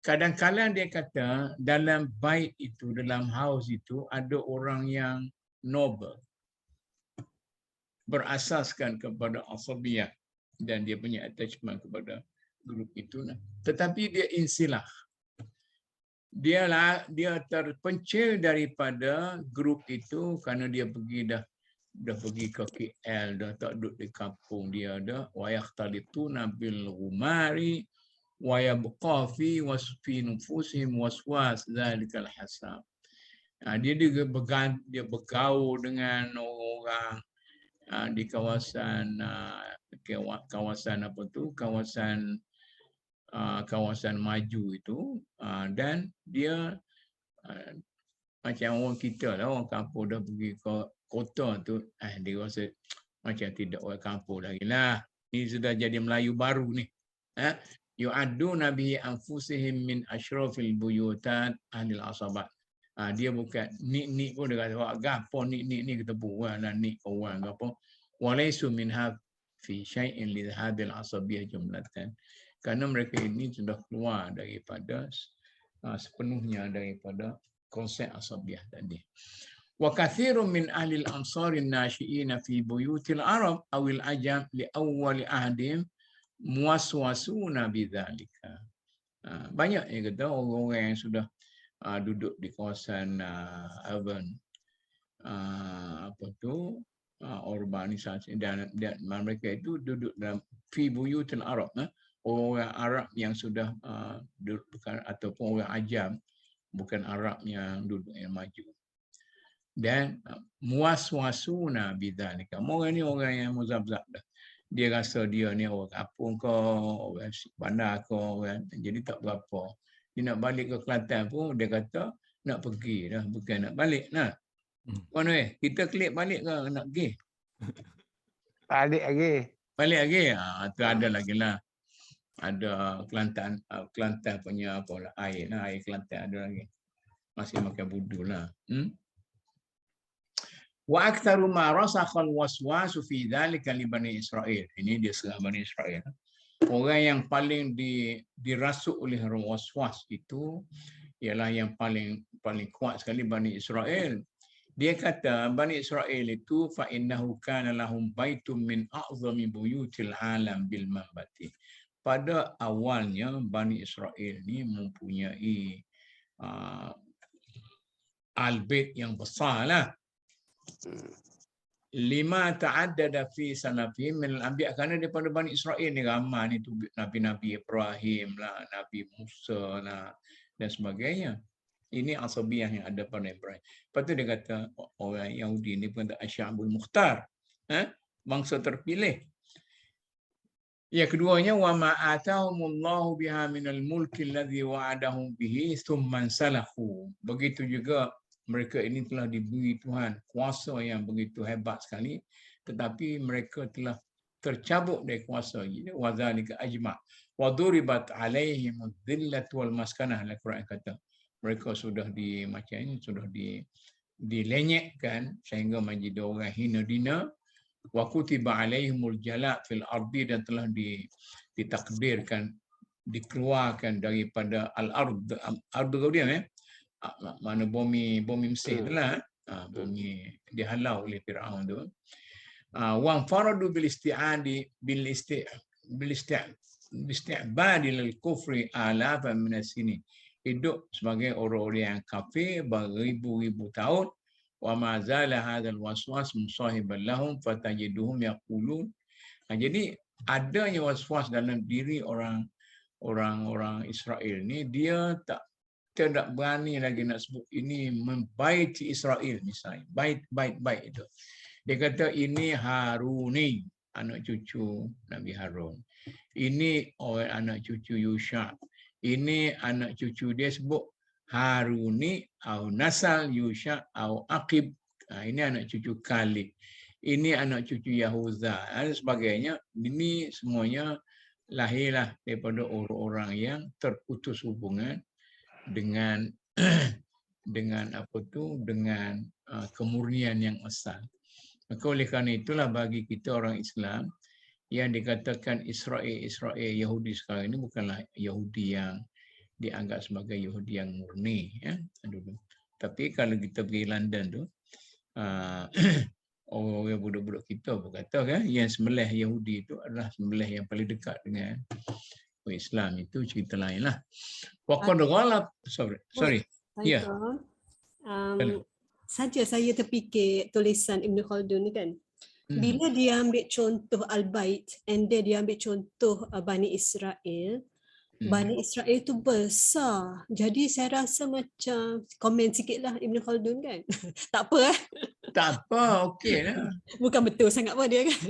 Kadang-kadang dia kata dalam bait itu, dalam house itu ada orang yang noble, berasaskan kepada asabiyah dan dia punya attachment kepada grup itu. Tetapi dia insilah. Dia terpencil daripada grup itu kerana dia pergi dah pergi ke KL, dah tak duduk di kampung dia dah. Wa yakhtalituna bil ghumari wa yabqa fi wasfi nufusihim waswas zalikal hasab. Dia bergaul dengan orang di kawasan apa tu, kawasan maju itu, dan dia macam orang kita lah, orang kampung dah pergi ke kota tu dia rasa macam tidak orang kampung lagi lah. Ini sudah jadi Melayu baru ni. Yu'aduna bihi anfusihim min asyrafil buyutat ahlil asabat. Dia bukan nik pun dia kata wak gapo nik kita buat lah nik orang gapo. Walaisu minha fi syai'in li hadhil asabiyah jumlatan. Karena mereka ini sudah keluar daripada sepenuhnya daripada konsep asabiyah tadi. Wa katsirun min ahli al-amsar an-nashi'ina fi buyutil arab aw al-ajam li awwal ahdihim muwaswasuna bidzalika. Banyak yang kata orang-orang yang sudah duduk di kawasan urban urbanisasi dan mereka itu duduk dalam fi buyutil arab, orang Arab yang sudah bukan ataupun orang ajam, bukan Arab yang duduk yang maju. Dan muaswasuna bidzalika. Orang ni orang yang muzabzab dah. Dia rasa dia ni orang kampung ke, orang bandar ke, orang jadi tak berapa. Dia nak balik ke Kelantan pun dia kata nak pergi dah, bukan nak balik nah. Mana kita klik balik ke nak pergi? Balik lagi. Balik lagi. Tu ada lagi lah. Ada Kelantan punya apa lah, air Kelantan ada lagi. Masih makan budu lah. Wa aktsaru ma rasakhal waswasu fi dzalika li Bani Israil. Ini dia serah Bani Israil. Orang yang paling dirasuk oleh waswas itu ialah yang paling kuat sekali Bani Israil. Dia kata Bani Israil itu fa innahu kana lahum baitum min a'zami buyutil alam bil mambati. Pada awalnya Bani Israil ni mempunyai al-bait yang besar lah. Lima ta'addada fi salafihim min al-anbiya, kerana daripada Bani Israil ni ramai ni tu Nabi-Nabi Ibrahim lah, Nabi Musa lah dan sebagainya. Ini asabiyah yang ada pada Ibrahim. Lepas tu dia kata orang Yahudi ni pun tak asy'abul mukhtar, bangsa terpilih. Yang keduanya wa ma atahumullahu biha minal mulki alladhi wa'adahum bihi thumma salahu. Begitu juga mereka ini telah diberi Tuhan kuasa yang begitu hebat sekali, tetapi mereka telah tercabut dari kuasa ini. Wa dzalika ajma' wa duribat alaihim adh-dhillatu wal maskanah. Al-Quran kata mereka sudah dilenyekkan sehingga menjadi orang hina dina. Wa kutiba alaihimul jala' fil ardi, dan telah ditakdirkan dikeluarkan daripada al-ard. Ard kemudian mana bumi Mesir itulah, bumi dihalau oleh Firaun tu. Wa faradu bil isti'adi bil isti'bad lil kufri alafan min as-sinin. Hidup sebagai orang-orang yang kafir beribu-ribu tahun. Wa ma zala hadzal waswas musahiban lahum fatajiduhum yaqulun. Jadi adanya waswas dalam diri orang Israel ni, dia tidak berani lagi nak sebut ini membaiti Israel misalnya. Bait itu. Dia kata ini Haruni, anak cucu Nabi Harun. Ini orang anak cucu Yusha. Ini anak cucu dia sebut Haruni atau Nasal Yusha atau Aqib. Ini anak cucu Kalib. Ini anak cucu Yahuza dan sebagainya. Ini semuanya lahirlah daripada orang-orang yang terputus hubungan dengan kemurnian yang asal. Maka oleh kerana itulah bagi kita orang Islam yang dikatakan Israel Yahudi sekarang ini bukanlah Yahudi yang dianggap sebagai Yahudi yang murni, dulu. Tapi kalau kita pergi London tu, orang budak-budak kita berkata kan, yang sembelih Yahudi itu adalah sembelih yang paling dekat dengan Islam. Itu cerita lain lah. Waqad ghalab, sorry. Ya. Saja saya terfikir tulisan Ibn Khaldun ni kan. Bila dia ambil contoh Al-Bait and then dia ambil contoh Bani Israel. Bani Israel itu besar. Jadi saya rasa macam komen sikitlah Ibn Khaldun kan. Tak apa Tak apa, okey lah. Bukan betul sangat pun dia kan.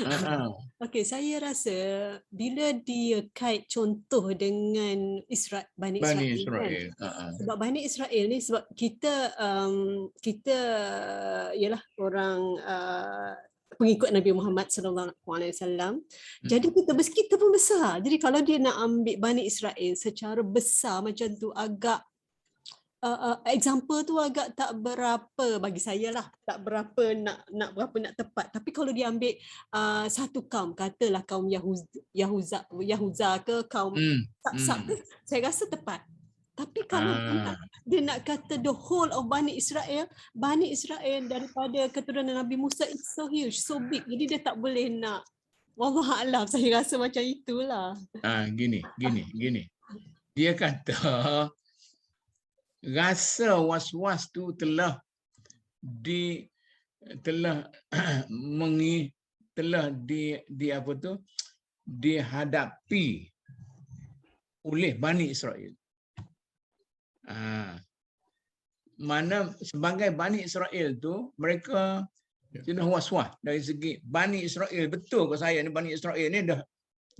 Ha. Okey, saya rasa bila dia kait contoh dengan Bani Bani Israel kan. Israel. Ha. Sebab Bani Israel ni sebab kita ialah orang pengikut Nabi Muhammad SAW. Jadi kita pun besar. Jadi kalau dia nak ambil Bani Israel secara besar macam tu agak example tu agak tak berapa bagi saya lah, tak berapa nak tepat. Tapi kalau dia ambil satu kaum, katalah kaum Yahuza ke kaum Sab ke, saya rasa tepat. Tapi kalau dia nak kata the whole of Bani Israel daripada keturunan Nabi Musa is so huge, so big. Jadi dia tak boleh nak, wallahualam, saya rasa macam itulah. Gini. Dia kata rasa was-was tu telah dihadapi oleh Bani Israel. Mana sebagai Bani Israel tu mereka sudah was-was dari segi Bani Israel. Betul ke saya ni Bani Israel ni dah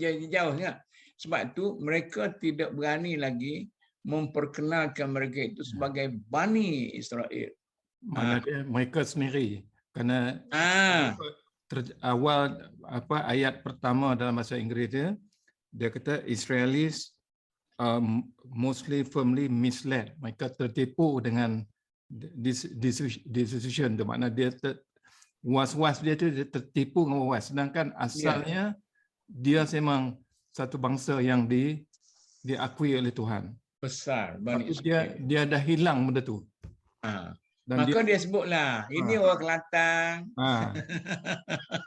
jauh sangat. Sebab tu mereka tidak berani lagi memperkenalkan mereka itu sebagai Bani Israel. Mana dia mereka sendiri. Kerana awal ayat pertama dalam bahasa Inggeris dia kata Israelis mostly firmly misled. Mereka tertipu dengan decision tu. Makna dia was-was dia tu dia tertipu dengan was. Sedangkan asalnya dia memang satu bangsa yang diakui oleh Tuhan. Besar Bani Israel. Dia dah hilang benda tu. Dan maka dia sebutlah ini orang Kelantan.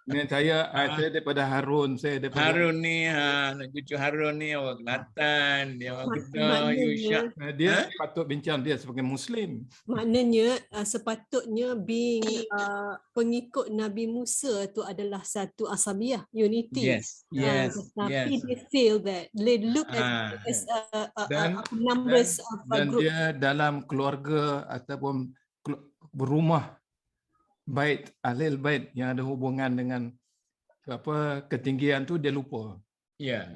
Ni saya daripada Harun, saya daripada Harun ni nak cucu Harun ni orang Kelantan, dia orang Kedah, Yusha. Dia patut bincang dia sebagai Muslim. Maknanya sepatutnya being pengikut Nabi Musa tu adalah satu asabiah, unity. Yes. Tapi they feel that they look at it as numbers of a dan group. Dia dalam keluarga ataupun berumah bait, ahlil bait yang ada hubungan dengan ketinggian tu dia lupa. Ya.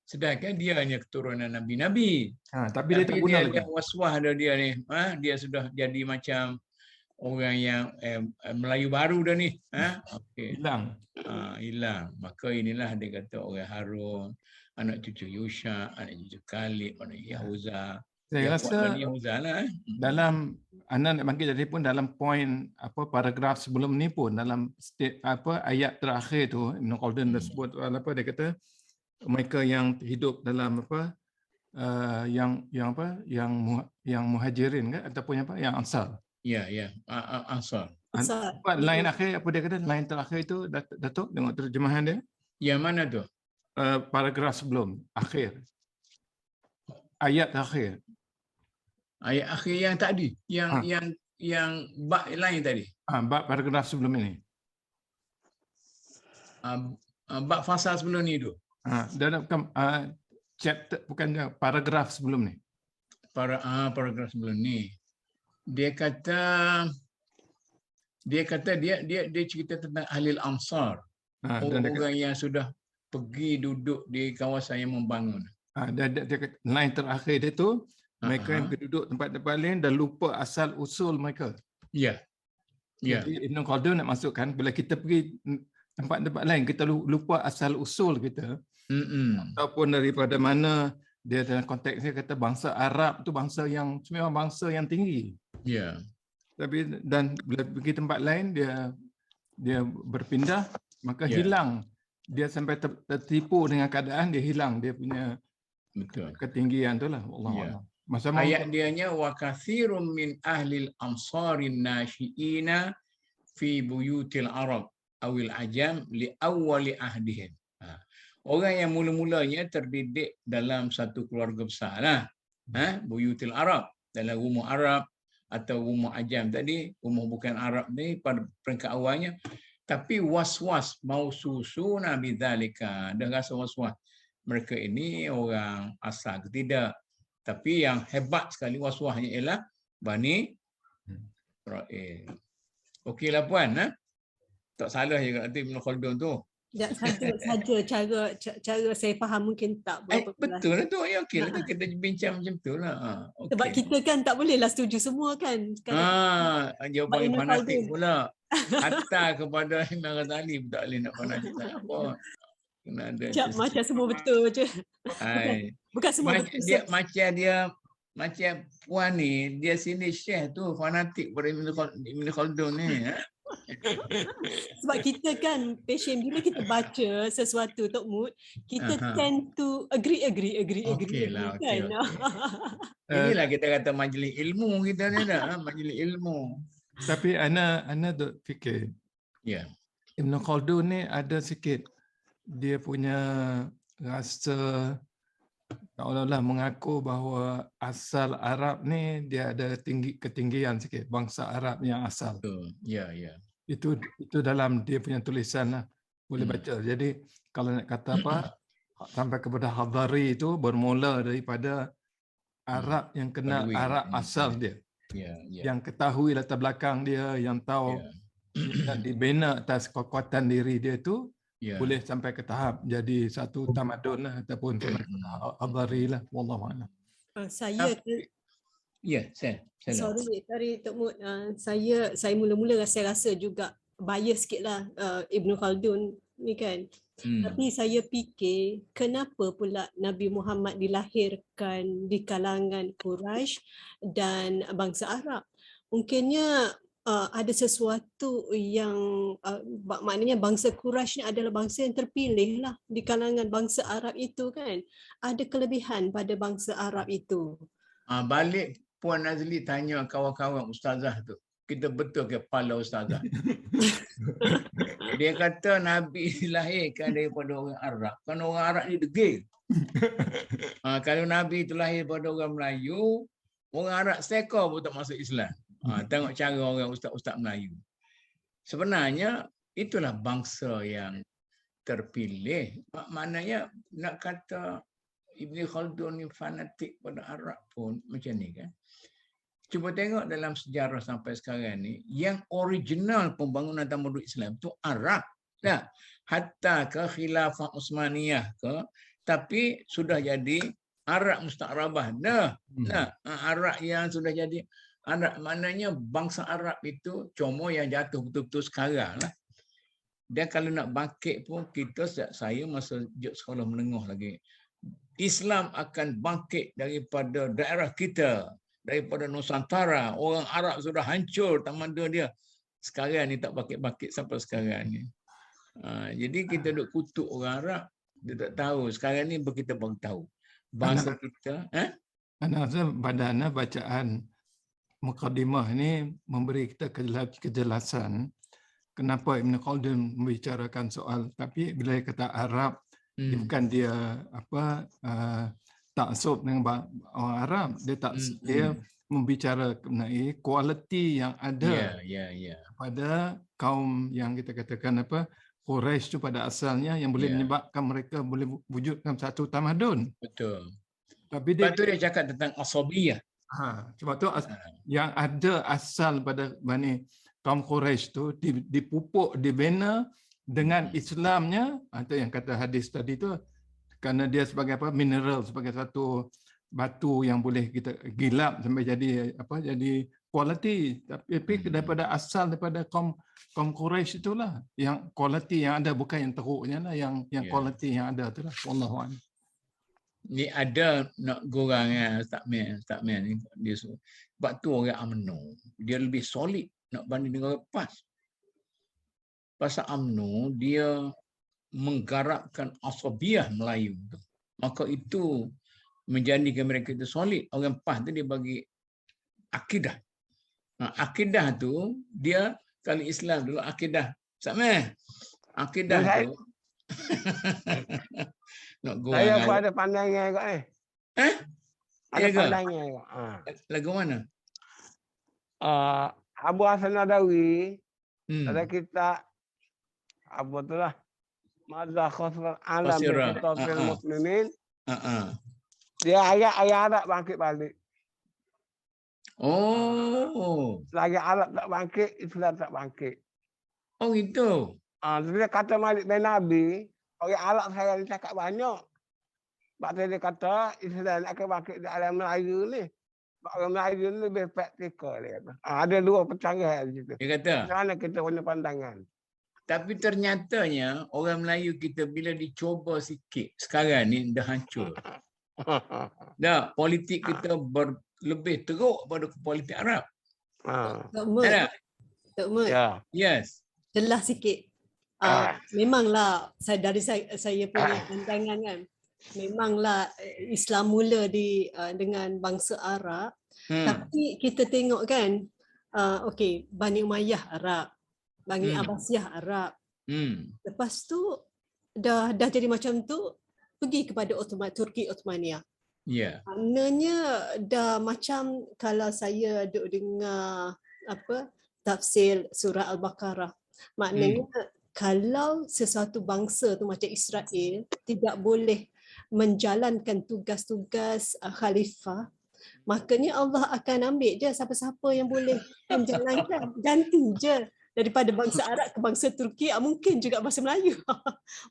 Sedangkan dia hanya keturunan nabi-nabi. Tapi dia tak guna lagi. Dia was-was dia ni. Dia sudah jadi macam orang yang Melayu baru dah ni. Hilang. Hilang. Maka inilah dia kata orang Harun, anak cucu Yusha, anak cucu Kalib, anak Yahuza. Saya rasa lah, dalam anda nak bangkit tadi pun dalam poin paragraf sebelum ni pun dalam ayat terakhir tu Ibn Khaldun dah sebut dia kata mereka yang hidup dalam yang muhajirin ke ataupun yang ansar. Ya, ansar. Lain akhir apa dia kata lain terakhir itu Datuk tengok terjemahan dia. Yang mana tu? Paragraf sebelum akhir. Ayat terakhir. Ayat akhir yang tadi, yang bab lain tadi. Bab paragraf sebelum ini. Bab fasa sebelum ni tu. Dalam chapter bukan paragraf sebelum ni. Paragraf sebelum ni. Dia kata dia cerita tentang ahli ansar. Orang yang sudah pergi duduk di kawasan yang membangun. Dia line terakhir dia tu mereka yang duduk tempat-tempat lain dan lupa asal usul mereka. Ya. Jadi Ibn Khaldun nak masukkan bila kita pergi tempat-tempat lain kita lupa asal usul kita. Ataupun daripada mana dia dalam konteks dia kata bangsa Arab tu bangsa yang memang bangsa yang tinggi. Ya. Tapi dan bila pergi tempat lain dia berpindah maka hilang. Dia sampai tertipu dengan keadaan dia hilang dia punya ketinggian tu lah. Allah. Ayat dianya wa katsirun min ahli al-amsarin nashiina fi buyutil arab awil ajam li awwali ahdihim. Orang yang mula-mulanya terdidik dalam satu keluarga besar lah. Buyutil arab, dalam rumah Arab atau rumah ajam tadi, rumah bukan Arab ni pada peringkat awalnya. Tapi was-was mau susu nabi dzalika, dah rasa was-was. Mereka ini orang asal ke tidak. Tapi yang hebat sekali was-wasnya ialah Bani Israel. Okeylah puan, tak salah juga nanti Ibn Khaldun tu. Tak saja cara saya faham mungkin tak berapa keras. Betul lah tu. Ya okeylah tu kita bincang macam tu lah. Sebab kita kan tak bolehlah setuju semua kan. Sekarang. Jawapan Ibn fanatik Khaldun. pula. Hatta kepada Imam Ghazali pun tak boleh nak fanatik. Apa? Kena ada Macam semua betul je. Bukan semua betul. Macam puan ni, dia sini Syekh tu fanatik pada Ibn Khaldun ni. Sebab kita kan passion bila kita baca sesuatu Tok Mut, kita tend to agree Okeylah, kan. Inilah kita kata majlis ilmu kita ni dah, majlis ilmu. Tapi ana duk fikir. Ya. Ibn Khaldun ni ada sikit dia punya rasa seolah-olah mengaku bahawa asal Arab ni dia ada ketinggian sikit, bangsa Arab yang asal. Ya. Itu dalam dia punya tulisan lah. Boleh baca. Jadi kalau nak kata apa sampai kepada Hadari itu bermula daripada Arab yang kenal Arab asal dia. Yang ketahui latar belakang dia, yang tahu yang dibina atas kekuatan diri dia tu boleh sampai ke tahap jadi satu tamadun lah ataupun Hadari lah. Wallahualam. Saya sorry Tok Mut, saya mula-mula saya rasa juga bias sikitlah Ibn Khaldun ni kan. Tapi saya fikir kenapa pula Nabi Muhammad dilahirkan di kalangan Quraisy dan bangsa Arab. Mungkinnya ada sesuatu yang maknanya bangsa Quraisy ni adalah bangsa yang terpilih lah di kalangan bangsa Arab itu kan. Ada kelebihan pada bangsa Arab itu. Balik Puan Nazli tanya kawan-kawan ustazah tu. Kita betul ke kepala ustazah? Dia kata Nabi dilahirkan daripada orang Arab. Kan orang Arab ni degil. Kalau Nabi itu lahir daripada orang Melayu, orang Arab seka pun tak masuk Islam. Tengok cara orang ustaz-ustaz Melayu. Sebenarnya itulah bangsa yang terpilih. Maknanya nak kata Ibn Khaldun ni fanatik pada Arab pun macam ni kan. Cuba tengok dalam sejarah sampai sekarang ni, yang original pembangunan tamadun Islam tu Arab. Dah. Hatta ke Khilafah Utsmaniyah ke, tapi sudah jadi Arab musta'rabah. Arab yang sudah jadi Arab, maknanya bangsa Arab itu cuma yang jatuh betul-betul sekarang lah. Dan kalau nak bangkit pun saya masa sekolah menengah lagi, Islam akan bangkit daripada daerah kita, daripada Nusantara. Orang Arab sudah hancur tamadun dia. Sekarang ni tak bangkit-bangkit sampai sekarang ni. Jadi kita duk kutuk orang Arab, dia tak tahu. Sekarang ni kita baru tahu. Bangsa kita. Pada bacaan Muqaddimah ni memberi kita kejelasan kenapa Ibn Khaldun membicarakan soal, tapi bila dia kata Arab, bukan dia taksub dengan orang Arab, dia membicara mengenai kualiti yang ada pada kaum yang kita katakan Quraisy tu pada asalnya yang boleh menyebabkan mereka boleh wujudkan satu tamadun. Betul. Tapi dia cakap tentang asabiyah. Sebab tu yang ada asal pada kaum Quraisy tu dipupuk, dibina dengan Islamnya, atau yang kata hadis tadi tu, kerana dia sebagai mineral, sebagai satu batu yang boleh kita gilap sampai jadi jadi kualiti. Tapi daripada asal daripada kaum Quraisy itulah yang kualiti yang ada, bukan yang teruknya lah, yang kualiti yang ada itulah. Wallahu a'lam. Ni ada nak gorang Ustaz Man ni dia sebab tu orang UMNO dia lebih solid nak banding dengan orang PAS. Pasal UMNO dia menggarapkan asabiyah Melayu tu. Maka itu menjadikan mereka itu solid. Orang PAS tu dia bagi akidah. Akidah tu dia kalau Islam dulu akidah. Ustaz Man, akidah tu saya pun ada pandangan kat ni. Ada pandangan kat. Lagu mana? Abu Hasan Nadawi ada kitab apa tu lah, Madza Khosral Alam Bitafil Muslimin. Dia ayat-ayat Arab bangkit balik. Oh. Selagi Arab tak bangkit, Islam tak bangkit. Oh gitu. Dia kata Malik bin Nabi, orang Arab saya cakap banyak. Sebab dia kata Islam akan bangkit di alam Melayu ni. Sebab orang Melayu ni lebih praktikal dia kata. Ada dua pecahangan di situ. Dia kata. Macam mana kita punya pandangan? Tapi ternyatanya orang Melayu kita bila dicoba sikit sekarang ni dah hancur. Dah politik kita lebih teruk pada politik Arab. Tok Mat. Ada? Tok Mat. Ya. Yes. Jelas sikit. Memanglah dari saya punya pandangan kan. Memanglah Islam mula dengan bangsa Arab. Tapi kita tengok kan, okey, Bani Umayyah Arab, Bani Abbasiyah Arab. Lepas tu dah jadi macam tu, pergi kepada Turki Ottomania. Ya. Maknanya dah macam kalau saya duk dengar tafsir surah Al-Baqarah. Maknanya kalau sesuatu bangsa tu macam Israel tidak boleh menjalankan tugas-tugas khalifah, makanya Allah akan ambil je siapa-siapa yang boleh menjalankan. Ganti je daripada bangsa Arab ke bangsa Turki, mungkin juga bahasa Melayu.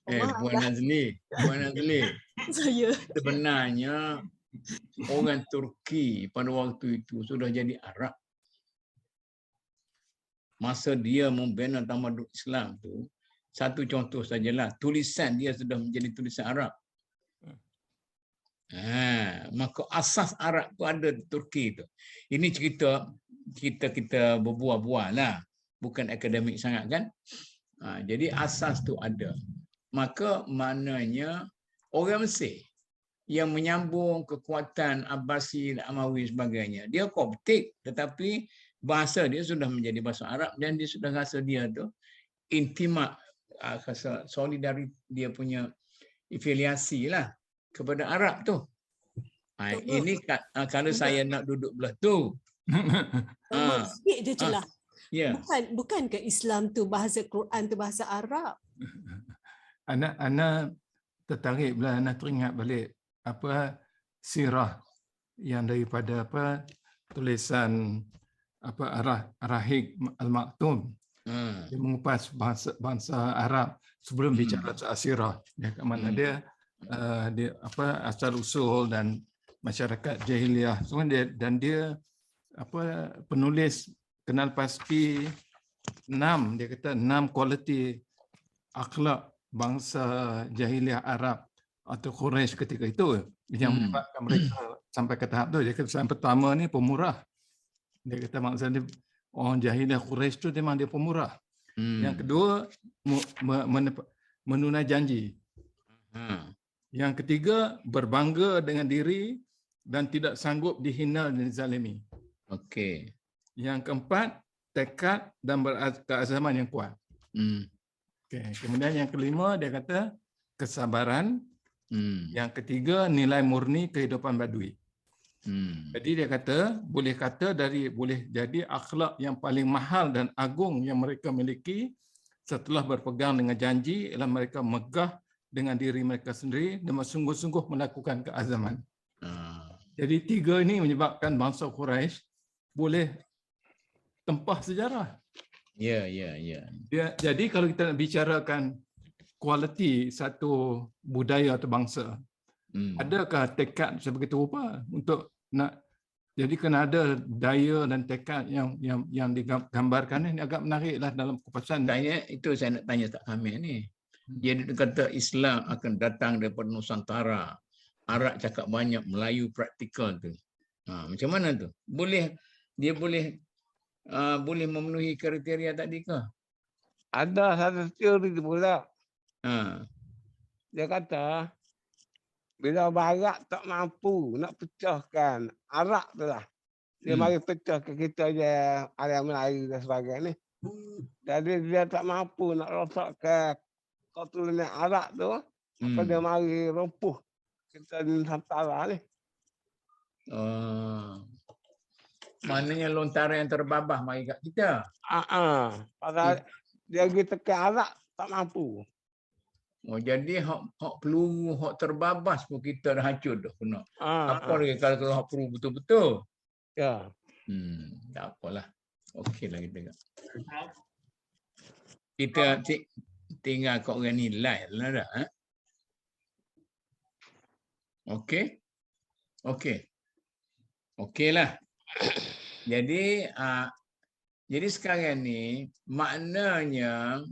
Puan Nazli. Saya sebenarnya orang Turki pada waktu itu sudah jadi Arab. Masa dia membina tamadun Islam tu, satu contoh sajalah, tulisan dia sudah menjadi tulisan Arab. Maka asas Arab tu ada di Turki tu. Ini cerita kita berbual-bual lah, bukan akademik sangat kan. Jadi asas tu ada. Maka maknanya orang Mesir yang menyambung kekuatan Abbasi dan Amawi sebagainya, dia Koptik, tetapi bahasa dia sudah menjadi bahasa Arab dan dia sudah rasa dia tu intimat, rasa solidaritas, dia punya afiliasi lah kepada Arab tu. Ini kalau saya nak duduk belah tu. sikit je celah. Ya. Bukan ke Islam tu bahasa Quran tu bahasa Arab? Ana tertarik bila Ana teringat balik sirah yang daripada tulisan Ar-Rahiq Al-Maktum. Dia mengupas bangsa Arab sebelum bicara soal sirah. Dia kat mana dia asal usul dan masyarakat jahiliah. Dia penulis kenal pasti 6, dia kata 6 kualiti akhlak bangsa jahiliah Arab atau Quraisy ketika itu yang menyebabkan mereka sampai ke tahap tu. Dia kata yang pertama ni pemurah. Dia kata maksudnya orang jahiliah Quraisy tu memang dia pemurah. Yang kedua menunai janji. Yang ketiga berbangga dengan diri dan tidak sanggup dihina dan dizalimi. Okey. Yang keempat tekad dan keazaman yang kuat. Okay. Kemudian yang kelima dia kata kesabaran. Yang ketiga nilai murni kehidupan badui. Jadi dia kata boleh jadi akhlak yang paling mahal dan agung yang mereka miliki setelah berpegang dengan janji ialah mereka megah dengan diri mereka sendiri dan sungguh-sungguh melakukan keazaman. Jadi 3 ini menyebabkan bangsa Quraisy boleh tempah sejarah. Ya. Jadi kalau kita nak bicarakan kualiti satu budaya atau bangsa, adakah tekad sebegitu rupa untuk nak, jadi kena ada daya dan tekad yang digambarkan ini agak menariklah dalam kupasan. Itu saya nak tanya tak Hamid ni. Dia kata Islam akan datang daripada Nusantara. Arab cakap banyak, Melayu praktikal tu. Macam mana tu? Dia boleh memenuhi kriteria tadi ke? Ada satu teori pula. Dia kata bila Barat tak mampu nak pecahkan Arab tu lah, dia mari pecahkan kita je area Melayu dan sebagainya ni. Jadi dia tak mampu nak rosakkan keturunan Arab tu, maka dia mari rompuh kita di Nusantara ni. Maknanya lontaran yang terbabah mari kat kita. Pasal dia pergi tekan Arab tak mampu. Jadi hak peluru, hak terbabas pun kita dah hancur dah kena. Apa lagi kalau hak peluru betul-betul? Ya. Tak apalah. Okeylah kita tengok. Kita tinggal kat orang ni live lah dah. Okey. Okey. Okeylah. Jadi sekarang ni maknanya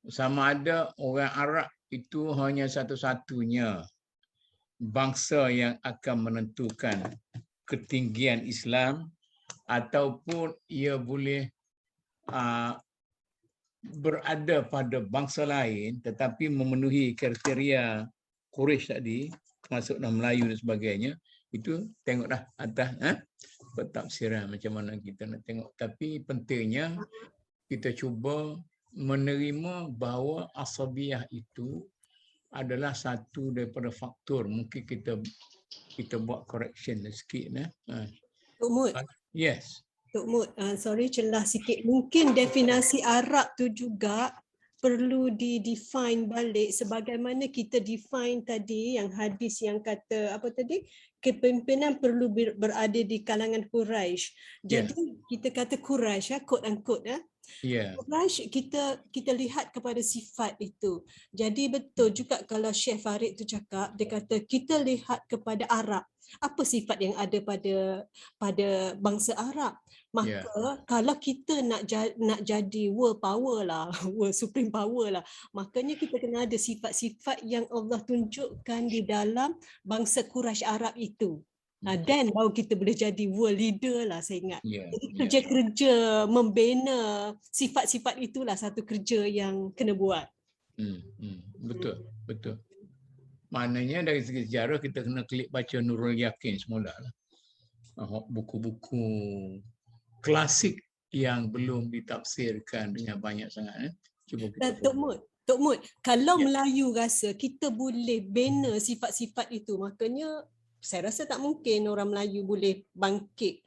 sama ada orang Arab itu hanya satu-satunya bangsa yang akan menentukan ketinggian Islam, ataupun ia boleh berada pada bangsa lain tetapi memenuhi kriteria Quraisy tadi, masuk dalam Melayu dan sebagainya. Itu tengoklah atas pentafsiran macam mana kita nak tengok. Tapi pentingnya kita cuba menerima bahawa asabiyah itu adalah satu daripada faktor. Mungkin kita buat correction sikit. Tok Mut. Yes. Tok Mut, sorry celah sikit. Mungkin definisi Arab tu juga perlu di-define balik sebagaimana kita define tadi yang hadis yang kata apa tadi, kepimpinan perlu berada di kalangan Quraisy. Jadi kita kata Quraisy quote unquote Quraisy, kita lihat kepada sifat itu. Jadi betul juga kalau Syekh Farid tu cakap, dia kata kita lihat kepada Arab. Apa sifat yang ada pada bangsa Arab? Maka kalau kita nak jadi world power lah, world supreme power lah, makanya kita kena ada sifat-sifat yang Allah tunjukkan di dalam bangsa Quraisy Arab itu. Dan baru kita boleh jadi world leader lah, saya ingat. Jadi kerja-kerja membina sifat-sifat itulah satu kerja yang kena buat. Betul, betul. Maknanya dari segi sejarah kita kena klik baca Nurul Yakin semula lah. Buku-buku klasik yang belum ditafsirkan dengan banyak sangat. Cuba kita Tok Mut, kalau Melayu rasa kita boleh bina sifat-sifat itu, makanya saya rasa tak mungkin orang Melayu boleh bangkit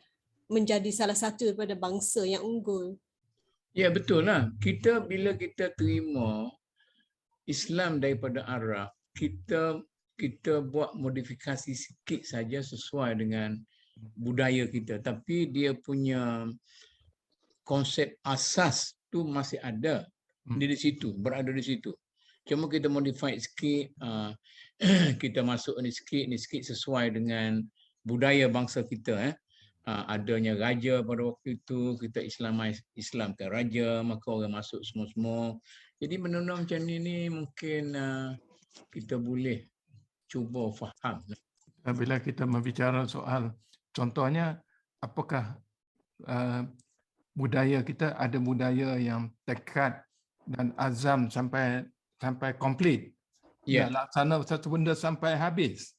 menjadi salah satu daripada bangsa yang unggul. Ya, betul lah. Bila kita terima Islam daripada Arab, kita buat modifikasi sikit saja sesuai dengan budaya kita, tapi dia punya konsep asas tu masih ada di situ, berada di situ. Cuma kita modify sikit, kita masuk ni sikit sesuai dengan budaya bangsa kita. Adanya raja pada waktu itu, kita Islamkan raja, maka orang masuk semua-semua. Jadi benda-benda macam ni mungkin kita boleh cuba faham. Bila kita berbicara soal, contohnya apakah budaya kita ada budaya yang tekad dan azam sampai komplit. Nak laksana satu benda sampai habis.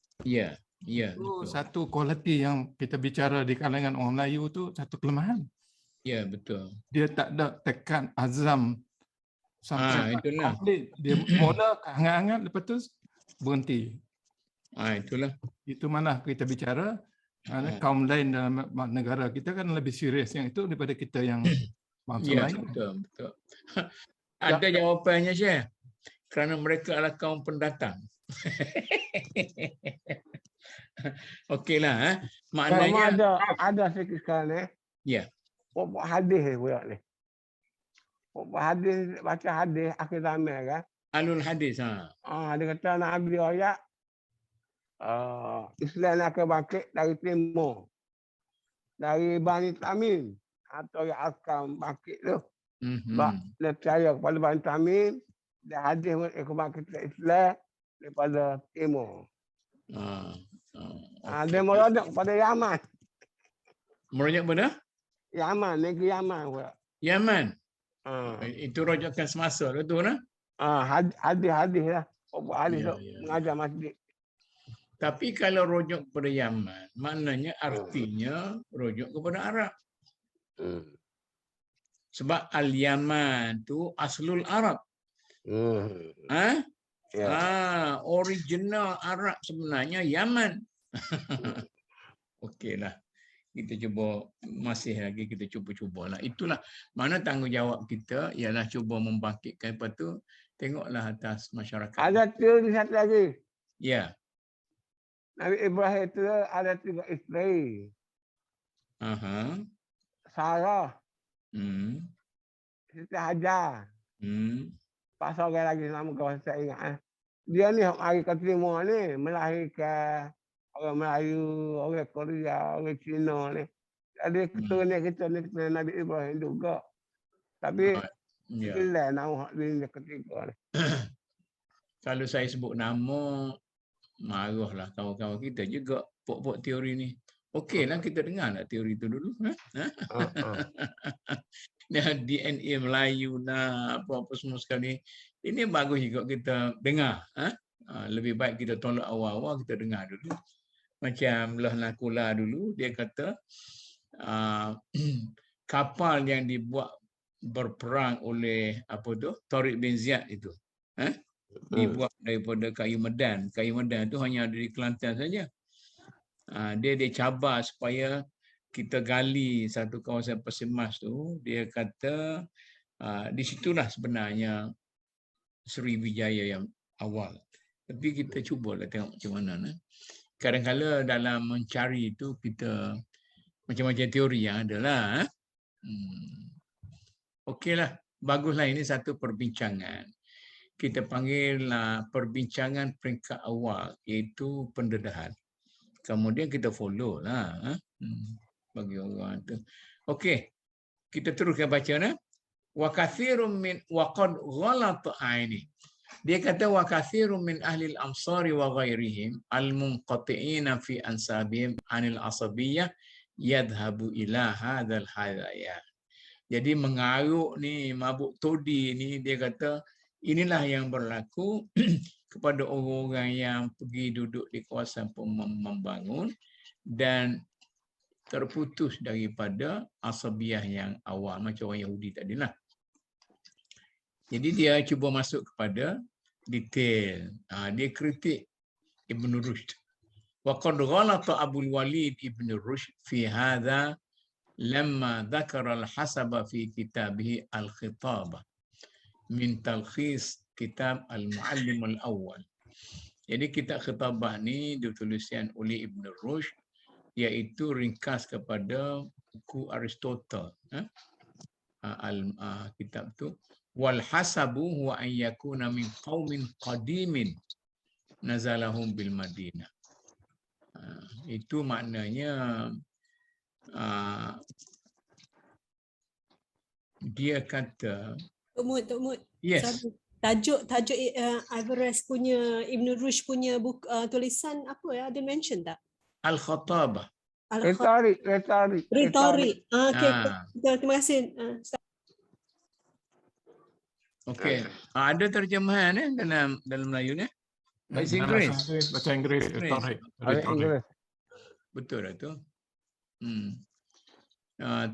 Itu satu kualiti yang kita bicara di kalangan orang Melayu tu satu kelemahan. Ya, betul. Dia tak ada tekad azam sampai komplit. Dia mula hangat-hangat, lepas tu berhenti. Itulah. Itu mana kita bicara. Kaum lain dalam negara kita kan lebih serius yang itu daripada kita yang bangsa lain. Betul. Ada jawapannya, Syekh. Kerana mereka adalah kaum pendatang. Okeylah. Maknanya ada sikit sekarang ni. Ya. Buat hadis pula ni. Buat hadis, baca hadis akhir zaman kan. Alul hadis. Dia kata Nabi ayat Islam akan bangkit dari timur. Dari Bani Tamim atau yang akan bangkit tu. Sebab dia percaya kepada Bani Tamim, dia hadis kebangkitan Islam daripada timur. Dia merujuk pada Yaman. Merujuk pada? Yaman, negeri Yaman pula. Yaman? Itu rujukan semasa tu lah. Hadis lah. Hadis mengajar masjid. Tapi kalau rujuk kepada Yaman, maknanya artinya rujuk kepada Arab. Sebab Al-Yaman tu aslul Arab. Original Arab sebenarnya Yaman. Okeylah. Kita cuba, masih lagi kita cuba-cubalah. Itulah mana tanggungjawab kita ialah cuba membangkitkan. Lepas tu tengoklah atas masyarakat. Ada teori satu lagi. Ya. Nabi Ibrahim itu ada 3 isteri. Aha. Sarah, Hmm. Siti Hajar. Hmm. Pasal orang lagi nama kau saya ingat. Dia ni hari ke timur ni melahirkan orang Melayu, orang Korea, orang Cina ni. Jadi keturunan kita ni keturunan Nabi Ibrahim juga. Tapi Ya. bila nama dia ketiga ni. Kalau saya sebut nama, marahlah kawan-kawan kita juga pok-pok teori ni. Okeylah kita dengar nak teori tu dulu. DNA Melayu nak apa-apa semua sekali. Ini bagus juga kita dengar. Lebih baik kita tolak awal-awal, kita dengar dulu. Macam Lah Nakula dulu, dia kata kapal yang dibuat berperang oleh Tariq bin Ziyad itu. Dibuat daripada kayu medan. Kayu medan itu hanya ada di Kelantan saja. Dia cabar supaya kita gali satu kawasan pasir emas tu. Dia kata di situlah sebenarnya Sriwijaya yang awal. Tapi kita cubalah tengok macam mana. Kadang-kadang dalam mencari itu kita macam-macam teori yang ada lah. Okeylah, baguslah, ini satu perbincangan. Kita panggil perbincangan peringkat awal, iaitu pendedahan. Kemudian kita follow lah bagi orang tu. Okey, kita teruskan baca. Wa katsirun min wa qad ghalata aini. Dia kata wa katsirun min ahli al-amsari wa ghairihim al-munqati'ina fi ansabihim anil asabiyyah yadhhabu ila hadzal hadaya. Jadi mengaruk ni, mabuk todi ni, dia kata inilah yang berlaku kepada orang-orang yang pergi duduk di kawasan membangun dan terputus daripada asabiyah yang awal, macam orang Yahudi tadilah. Jadi dia cuba masuk kepada detail. Dia kritik Ibn Rushd. Wa qad ghalata Abul Walid Ibn Rushd fi hadha lamma dzakara al-hasaba fi kitabih al-khitabah min talkhis kitab al-muallim al-awwal. Jadi kitab khitabah ni dituliskan oleh Ibn Rushd, iaitu ringkas kepada buku Aristotle. Kitab tu wal hasabu huwa an yakuna min qaumin qadimin nazalahum bil Madinah. Itu maknanya dia kata Tok Mut. yes. Tajuk Alvarez punya, Ibn Rushd punya buku tulisan apa ya? Ada mention tak? Al-Khatabah. Retorik. Okey. Terima kasih. Okey. Ada terjemahan dalam Melayu ni? Bahasa Inggeris. Bahasa Inggeris. Retorik. Betul lah tu.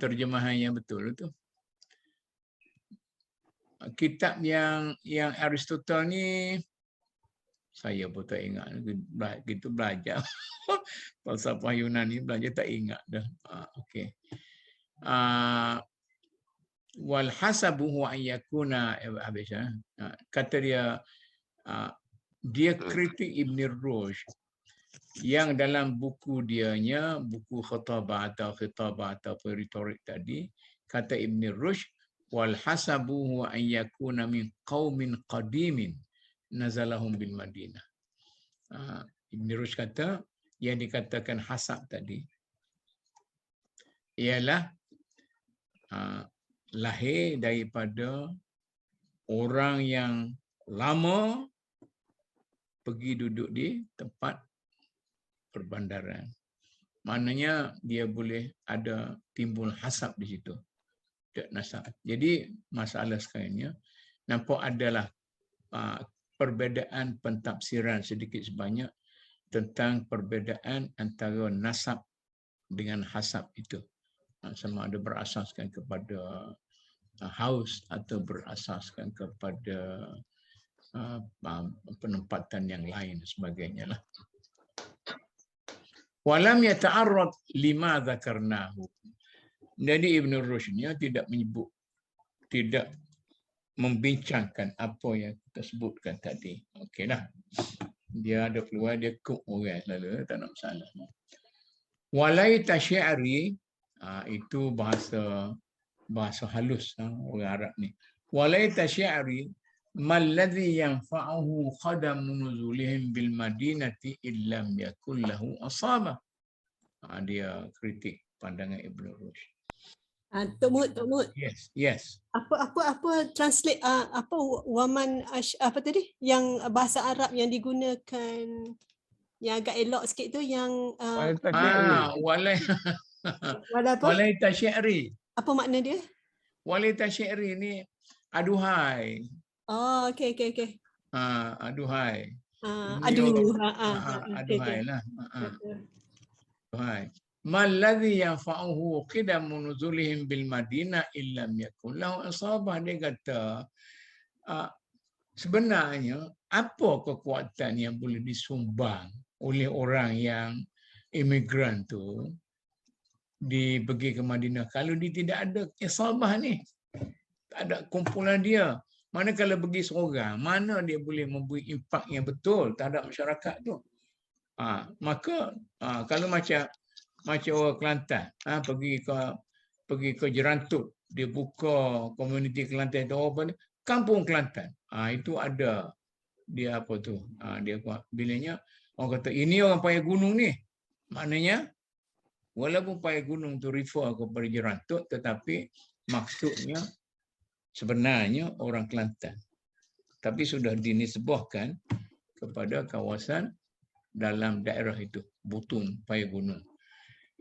Terjemahan yang betul tu. Kitab yang Aristotle ni saya pun tak ingat. Gitu belajar. Falsafah Yunani belajar tak ingat dah. Okey. Wal hasabu huwa an yakuna kata dia kritik Ibn Rushd yang dalam buku dianya, buku Khitabah atau retorik tadi, kata Ibn Rushd wal hasabu huwa an yakuna min qaumin qadimin nazalahum bil Madinah. Ibn Rushd kata yang dikatakan hasab tadi ialah lahir daripada orang yang lama pergi duduk di tempat perbandaran. Maknanya dia boleh ada timbul hasab di situ. Nasab. Jadi masalah sekarangnya nampak adalah perbezaan pentafsiran sedikit sebanyak tentang perbezaan antara nasab dengan hasab itu. Sama ada berasaskan kepada haus atau berasaskan kepada penempatan yang lain sebagainya lah. Walam yata'arrad lima dzakarnahu. Jadi Ibn Rushdnya tidak membincangkan apa yang kita sebutkan tadi. Okeylah. Dia ada keluar, dia kuk orang selalu, tak nak masalah. Walaita syi'ri, Itu bahasa halus orang Arab ni. Walaita syi'ri malladhi yanfa'uhu qadamu nuzulihim bil madinati illam yakul lahu asabah. Dia kritik pandangan Ibn Rushd. Tok Mut. Yes. Apa translate apa waman apa tadi yang bahasa Arab yang digunakan yang agak elok sikit tu yang walaita syi'ri. Apa makna dia? Walaita syi'ri ni aduhai. Oh, okey. Aduhai. Aduhai lah. Aduhai. Malladhi yanfa'uhu qidamu nuzulihim bil Madinah illam yakun lahu asabah. Dia kata sebenarnya apa kekuatan yang boleh disumbang oleh orang yang imigran tu pergi ke Madinah kalau dia tidak ada isabah ni, tak ada kumpulan dia. Mana kalau pergi seorang, mana dia boleh memberi impak yang betul terhadap masyarakat tu. Maka kalau macam orang Kelantan pergi ke Jerantut, dia buka komuniti Kelantan itu apa ni? Kampung Kelantan. Itu ada dia apa tu? Dia bilanya orang kata ini orang payah gunung ni. Maknanya walaupun payah gunung tu refer kepada Jerantut, tetapi maksudnya sebenarnya orang Kelantan. Tapi sudah dinisbahkan kepada kawasan dalam daerah itu, Butung, payah gunung.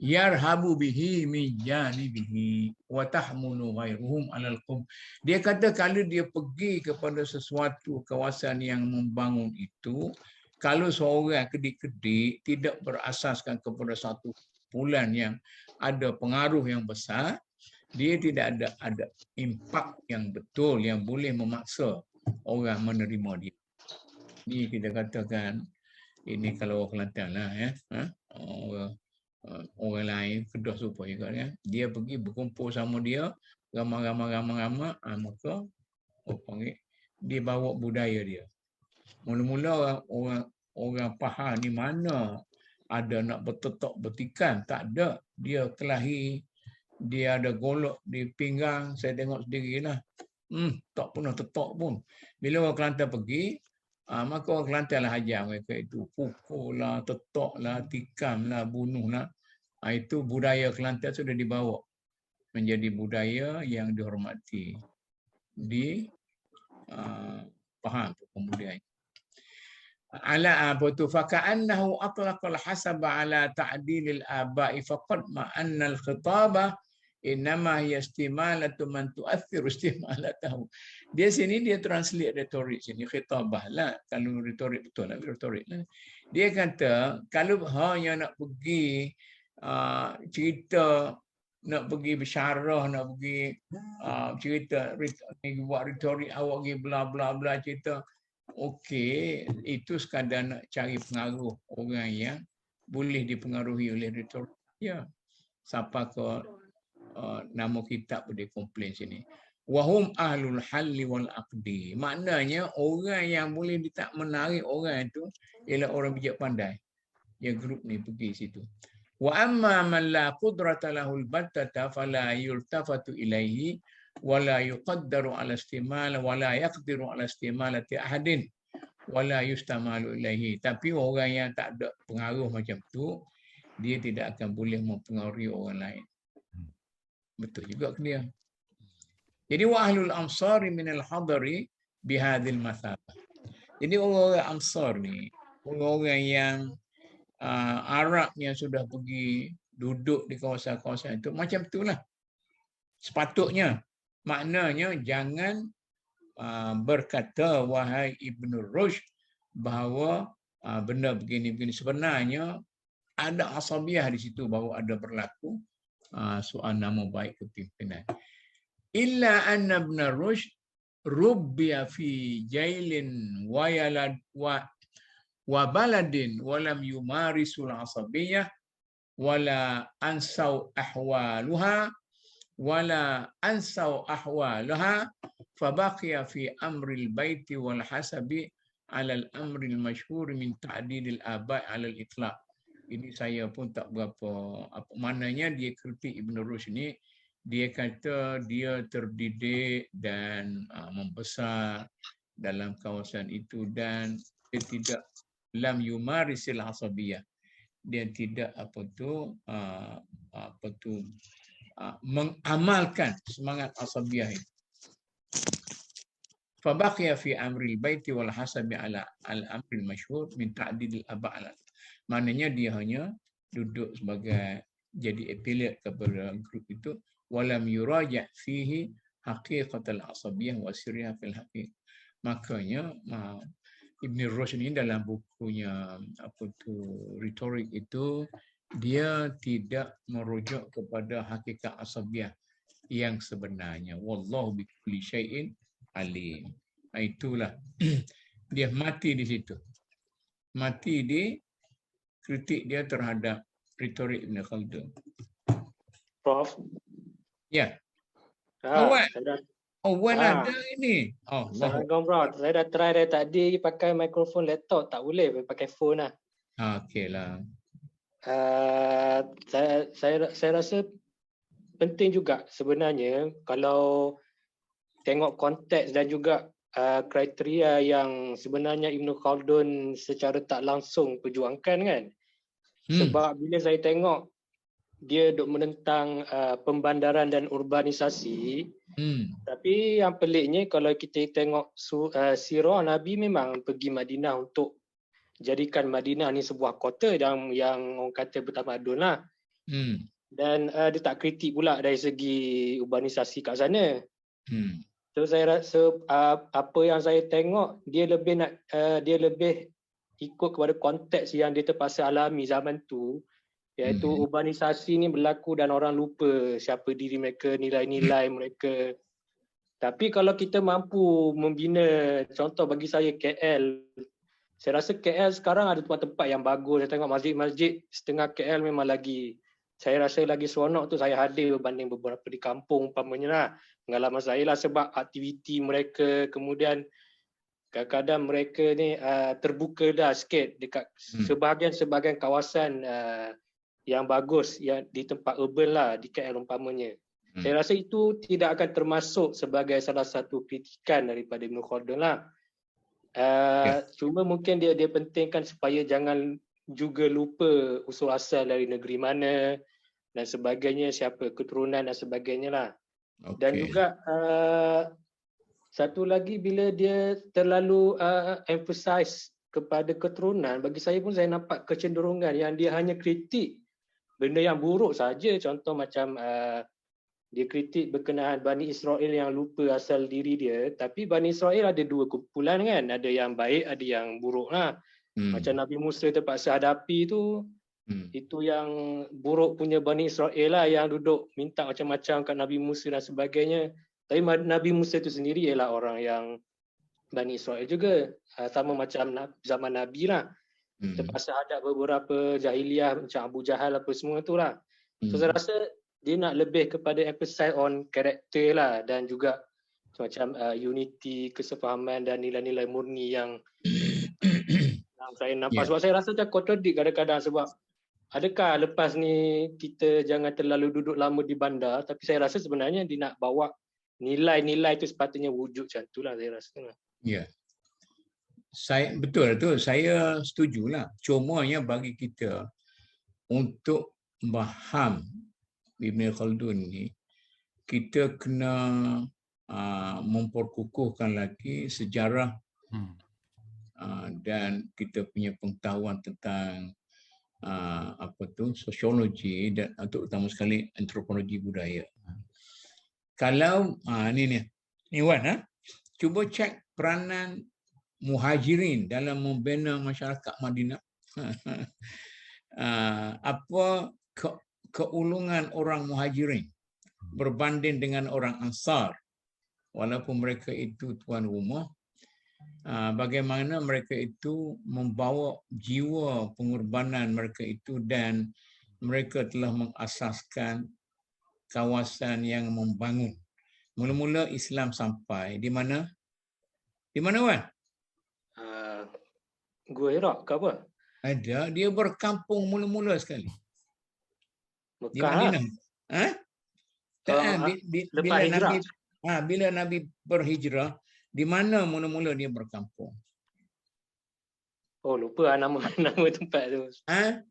Yarhabu bihi min janibihi wa tahmunu ghairuhum 'alal qum. Dia kata kalau dia pergi kepada sesuatu kawasan yang membangun itu, kalau seorang kedik-kedik tidak berasaskan kepada satu kumpulan yang ada pengaruh yang besar, dia tidak ada impak yang betul yang boleh memaksa orang menerima dia. Ini kita katakan ini kalau orang Kelantan lah ya. Orang lain Kedah supaya juga ya. Dia pergi berkumpul sama dia, ramai-ramai maka panggil dia bawa budaya dia. Mula-mula orang Pahang ni mana ada nak bertetok bertikan, tak ada. Dia kelahi, dia ada golok di pinggang, saya tengok sendirilah. Tak pernah tetok pun. Bila orang Kelantan pergi, maka orang Kelantan lah ajar mereka itu. Pukul lah, tetok lah, tikam lah, bunuh lah. Itu budaya Kelantan sudah dibawa menjadi budaya yang dihormati di Pahang kemudian. Ala apa tu faka'annahu atlaqal hasaba ala ta'dilil aba'i faqad ma'anna al-khitabah innama hiya istimalatu man tu'athiru istimalatahu. Dia sini dia translate retorik sini khitabah lah, kalau retorik betul lah retorik lah. Dia kata kalau hanya nak pergi cerita, nak pergi bersyarah, nak pergi cerita buat retorik awak pergi bla bla bla cerita. Okey, itu sekadar nak cari pengaruh orang yang boleh dipengaruhi oleh retorik. Ya. Siapa ke nama kitab dia komplain sini. Wahum ahlul halli wal aqdi. Maknanya orang yang boleh tak menarik orang itu ialah orang bijak pandai. Yang grup ni pergi situ. Wa amma man la qudrata lahu al-battata fala yultafatu ilaihi wala yuqaddaru ala istimal wala yaqdiru ala istimalati ahadin wala yustamalu ilaihi. Tapi orang yang tak ada pengaruh macam tu, dia tidak akan boleh mempengaruhi orang lain. Betul juga ke dia. Jadi wa ahlul amsari minal hadari bihadil mathabah. Jadi orang-orang amsar ni, orang-orang yang Arab yang sudah pergi duduk di kawasan-kawasan itu macam itulah. Sepatutnya. Maknanya jangan berkata wahai Ibn Rushd bahawa benda begini-begini. Sebenarnya ada asabiah di situ bahawa ada berlaku soal nama baik kepimpinan. Illa anna Ibn Rushd rubbiya fi jailin wa baladin walam yumarisul asabiyah wala ansau ahwaluha fabaqiya fi amril baiti wal hasabi ala al amril masyhur min ta'didil abai ala al itlaq. ini saya pun tak berapa apa maknanya dia kritik Ibn Rushd ni. Dia kata dia terdidik dan membesar dalam kawasan itu dan dia tidak lam yumarisil asabiyah. Dia tidak mengamalkan semangat asabiyah itu. Fabaqiya fi amri al-bait wal hasabi ala al-amri al-masyhur min ta'dil al-aba'. Maknanya dia hanya duduk sebagai jadi affiliate kepada grup itu, walam yuraja' fihi haqiqat al-asabiyah wa sirriha fil haqiqah. Makanya Ibn Rushd ini dalam bukunya retorik itu dia tidak merujuk kepada hakikat asabiyah yang sebenarnya. Wallahu bi kulli syai'in alim. Itulah dia mati di situ. Mati di kritik dia terhadap retorik Ibn Khaldun. Prof. Ya. Saya ada ini. Assalamualaikum Prof. Saya dah try dari tadi pakai mikrofon laptop, tak boleh pakai phone lah. Okeylah. Saya rasa penting juga sebenarnya kalau tengok konteks dan juga kriteria yang sebenarnya Ibn Khaldun secara tak langsung perjuangkan kan. Sebab bila saya tengok dia duk menentang pembandaran dan urbanisasi, tapi yang peliknya kalau kita tengok sirah Nabi memang pergi Madinah untuk jadikan Madinah ni sebuah kota yang orang kata bertamadun lah. Dan dia tak kritik pula dari segi urbanisasi kat sana. So saya rasa apa yang saya tengok dia lebih ikut kepada konteks yang dia terpaksa alami zaman tu, iaitu urbanisasi ni berlaku dan orang lupa siapa diri mereka, nilai-nilai mereka. Tapi kalau kita mampu membina, contoh bagi saya KL, saya rasa KL sekarang ada tempat-tempat yang bagus. Saya tengok masjid-masjid setengah KL memang lagi, saya rasa lagi seronok tu saya hadir berbanding beberapa di kampung umpamanya lah. Pengalaman saya lah sebab aktiviti mereka, kemudian kadang-kadang mereka ni terbuka dah sikit dekat sebahagian kawasan yang bagus yang di tempat urban lah di KL umpamanya. Saya rasa itu tidak akan termasuk sebagai salah satu kritikan daripada Ibn Khaldun lah. Cuma mungkin dia pentingkan supaya jangan juga lupa usul asal dari negeri mana dan sebagainya, siapa keturunan dan sebagainya lah. Dan juga satu lagi, bila dia terlalu emphasize kepada keturunan, bagi saya pun saya nampak kecenderungan yang dia hanya kritik benda yang buruk saja. Contoh macam dia kritik berkenaan Bani Israel yang lupa asal diri dia. Tapi Bani Israel ada dua kumpulan kan, ada yang baik, ada yang buruk lah. Macam Nabi Musa terpaksa hadapi tu, itu yang buruk punya Bani Israel lah yang duduk minta macam-macam kat Nabi Musa dan sebagainya. Tapi Nabi Musa itu sendiri ialah orang yang Bani Israel juga. Sama macam zaman Nabi lah. Terpaksa hadap beberapa jahiliah macam Abu Jahal apa semua tu lah. So saya rasa dia nak lebih kepada emphasize on karakter lah, dan juga macam unity, kesefahaman dan nilai-nilai murni yang saya nampak. Sebab saya rasa macam kontradik kadang-kadang, sebab adakah lepas ni kita jangan terlalu duduk lama di bandar, tapi saya rasa sebenarnya dia nak bawa nilai-nilai itu sepatutnya wujud macam tu lah saya rasa. Ya. Betul tu, saya setujulah. Cumanya bagi kita untuk faham Ibn Khaldun ni, kita kena memperkukuhkan lagi sejarah dan kita punya pengetahuan tentang sosiologi dan terutama sekali antropologi budaya. Kalau ni Wan, cuba cek peranan muhajirin dalam membina masyarakat Madinah. Apa keulungan orang muhajirin berbanding dengan orang Ansar, walaupun mereka itu tuan rumah, bagaimana mereka itu membawa jiwa pengorbanan mereka itu, dan mereka telah mengasaskan kawasan yang membangun. Mula-mula Islam sampai di mana? Di mana Wan? Gua Iraq ke apa? Ada, dia berkampung mula-mula sekali di Mekah lah. Madinah. Ha? Tak, Lepas hijrah. bila Nabi berhijrah, di mana mula-mula dia berkampung? Oh, lupa nama nama tempat tu. Ha?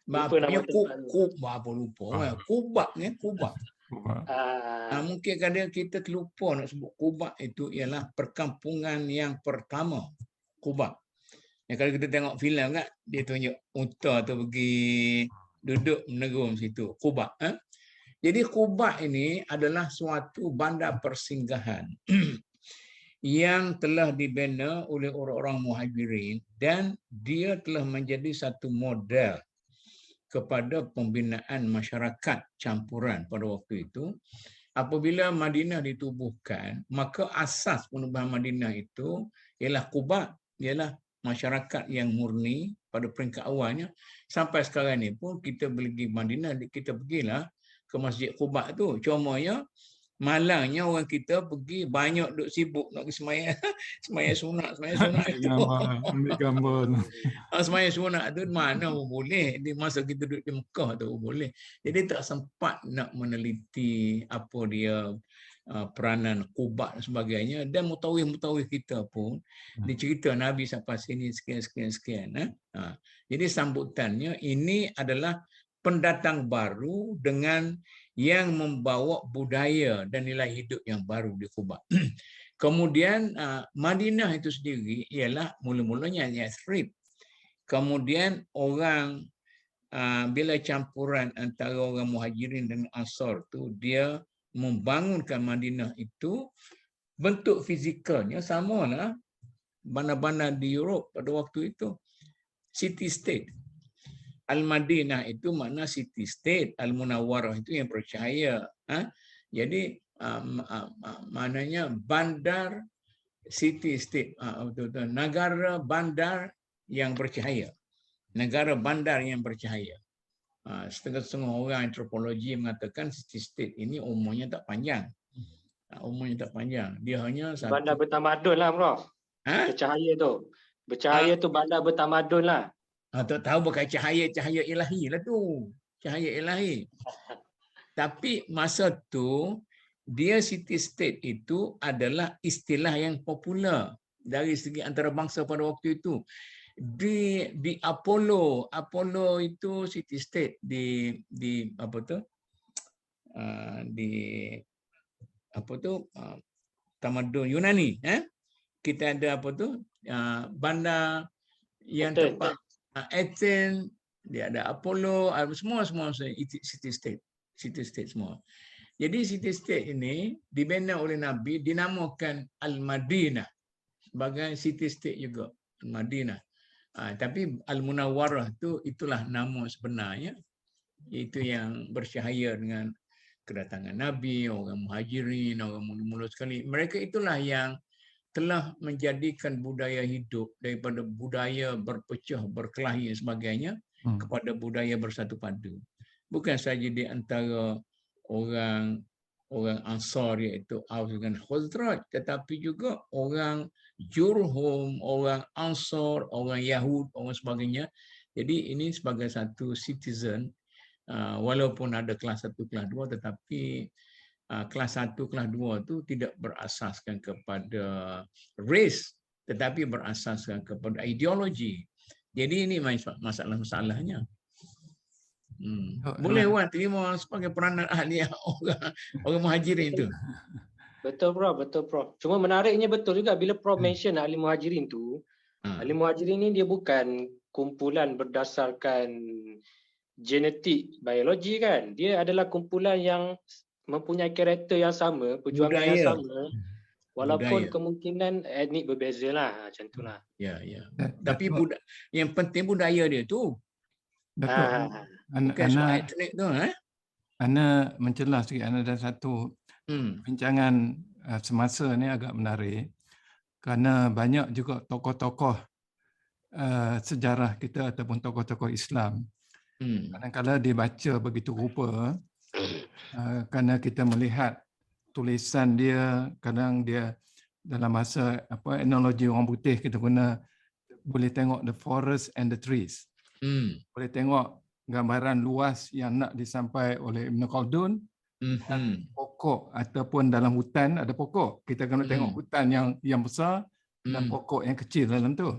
Lupa nama tempat tu. Kubak ni, Kubak. Ah, Mungkin kadang kita terlupa nak sebut Kubak itu ialah perkampungan yang pertama. Kubak. Yang kalau kita tengok filem kan, dia tunjuk unta tu pergi duduk menerum situ. Kubak. Jadi Kubak ini adalah suatu bandar persinggahan yang telah dibina oleh orang-orang Muhajirin dan dia telah menjadi satu model kepada pembinaan masyarakat campuran pada waktu itu. Apabila Madinah ditubuhkan, maka asas penubuhan Madinah itu ialah Kubak, ialah masyarakat yang murni pada peringkat awalnya. Sampai sekarang ni pun kita pergi Madinah, kita pergilah ke Masjid Kubak tu. Cumanya malangnya orang kita pergi banyak duk sibuk nak pergi sembahyang sunat tu. Ambil gambar. Sembahyang sunat tu mana boleh di masa kita duduk di Mekah tu boleh. Jadi tak sempat nak meneliti apa dia peranan Kubak dan sebagainya, dan mutawif kita pun dicerita Nabi sampai sini sekian. Jadi sambutannya ini adalah pendatang baru dengan yang membawa budaya dan nilai hidup yang baru di Kubak. Kemudian Madinah itu sendiri ialah mula-mulanya Yathrib. Kemudian orang bila campuran antara orang Muhajirin dan Ansar tu, dia membangunkan Madinah itu, bentuk fizikalnya samalah bandar-bandar di Europe pada waktu itu. City state. Al-Madinah itu makna city state, Al-Munawwarah itu yang percaya. Jadi maknanya bandar city state, negara bandar yang percaya. Negara bandar yang percaya. Setengah-setengah orang antropologi mengatakan city state ini umurnya tak panjang. Umurnya tak panjang. Dia hanya satu bandar bertamadun lah, Prof. Bercahaya tu. Bercahaya tu bandar bertamadun lah. Tak tahu bukan cahaya ilahi lah tu. Cahaya ilahi. Tapi masa tu, dia city state itu adalah istilah yang popular dari segi antarabangsa pada waktu itu. Di Apollo itu city state di apa tu? Tamadun Yunani, kita ada apa tu? Bandar yang tempat Athens, dia ada Apollo, semua city state semua. Jadi city state ini dibina oleh Nabi, dinamakan Al-Madinah sebagai city state juga, Al-Madinah. Tapi Al-Munawwarah itulah nama sebenarnya, itu yang bercahaya dengan kedatangan Nabi, orang Muhajirin, orang mula-mula sekali. Mereka itulah yang telah menjadikan budaya hidup daripada budaya berpecah, berkelahi dan sebagainya kepada budaya bersatu padu. Bukan saja di antara orang Ansar iaitu Aus dan Khazraj, tetapi juga orang Jurhum, orang Ansar, orang Yahud, orang sebagainya. Jadi ini sebagai satu citizen, walaupun ada kelas 1, kelas 2, tetapi kelas 1, kelas 2 itu tidak berasaskan kepada race, tetapi berasaskan kepada ideologi. Jadi ini masalah-masalahnya. Boleh Wan terima sebagai peranan ahli orang Muhajirin itu. Betul Prof. Cuma menariknya betul juga bila Prof mention ahli Muhajirin tu. Ahli Muhajirin ni dia bukan kumpulan berdasarkan genetik biologi kan. Dia adalah kumpulan yang mempunyai karakter yang sama, perjuangan yang sama, walaupun kemungkinan etnik berbeza lah, macam itulah. Ya. Tapi yang penting budaya dia tu. Betul. Ana etnik tu, Ana mencelah sikit, Ana ada satu bincangan semasa ni agak menarik kerana banyak juga tokoh-tokoh sejarah kita ataupun tokoh-tokoh Islam. Kadang-kadang dibaca begitu rupa. Kerana kita melihat tulisan dia, kadang dia dalam bahasa etnologi orang putih kita guna boleh tengok the forest and the trees. Boleh tengok gambaran luas yang nak disampai oleh Ibn Khaldun. Pokok ataupun dalam hutan ada pokok. Kita kena tengok hutan yang besar dan pokok yang kecil dalam tu.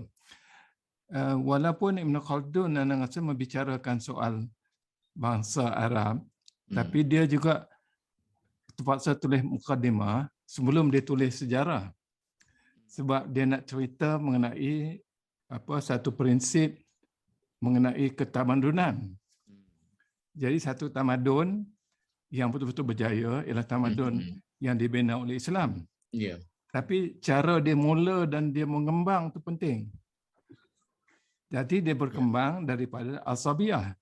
Walaupun Ibn Khaldun rasa membicarakan soal bangsa Arab, tapi dia juga terpaksa tulis mukadimah sebelum dia tulis sejarah. Sebab dia nak cerita mengenai satu prinsip mengenai ketamadunan. Jadi satu tamadun yang betul-betul berjaya ialah tamadun yang dibina oleh Islam. Yeah. Tapi cara dia mula dan dia mengembang tu penting. Jadi dia berkembang daripada Al-Sabiyah.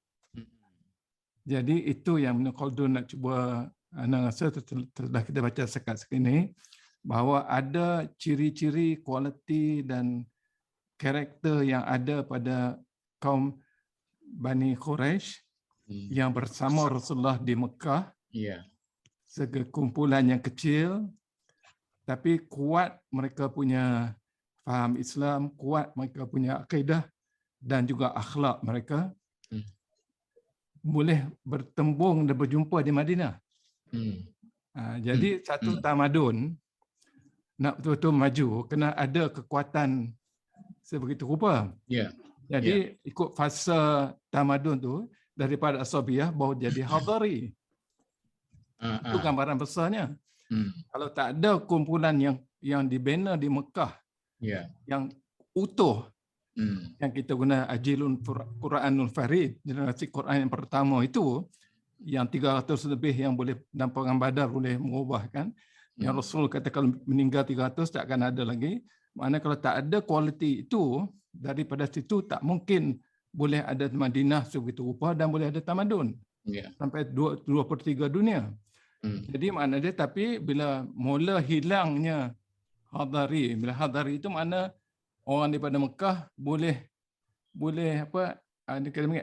Jadi itu yang Ibn Khaldun nak cuba, anak rasa telah kita baca sekat sekini, bahawa ada ciri-ciri, kualiti dan karakter yang ada pada kaum Bani Quraisy yang bersama Rasulullah di Mekah. Sekumpulan yang kecil tapi kuat mereka punya faham Islam, kuat mereka punya akidah dan juga akhlak mereka. Boleh bertembung dan berjumpa di Madinah. Jadi satu tamadun nak betul-betul maju kena ada kekuatan sebegitu rupa. Jadi ikut fasa tamadun tu daripada Asabiyah baru jadi Hadari. Itu gambaran besarnya. Kalau tak ada kumpulan yang dibina di Mekah yang utuh, yang kita guna Ajilun Quranul Farid, generasi Quran yang pertama itu, yang 300 lebih yang boleh dalam perang Badar boleh mengubahkan. Yang Rasul kata kalau meninggal 300 tak akan ada lagi. Maknanya kalau tak ada kualiti itu, daripada situ tak mungkin boleh ada Madinah sebegitu rupa dan boleh ada tamadun. Sampai 2/3 dunia. Jadi makna dia, tapi bila mula hilangnya Hadari, bila Hadari itu makna orang daripada Mekah boleh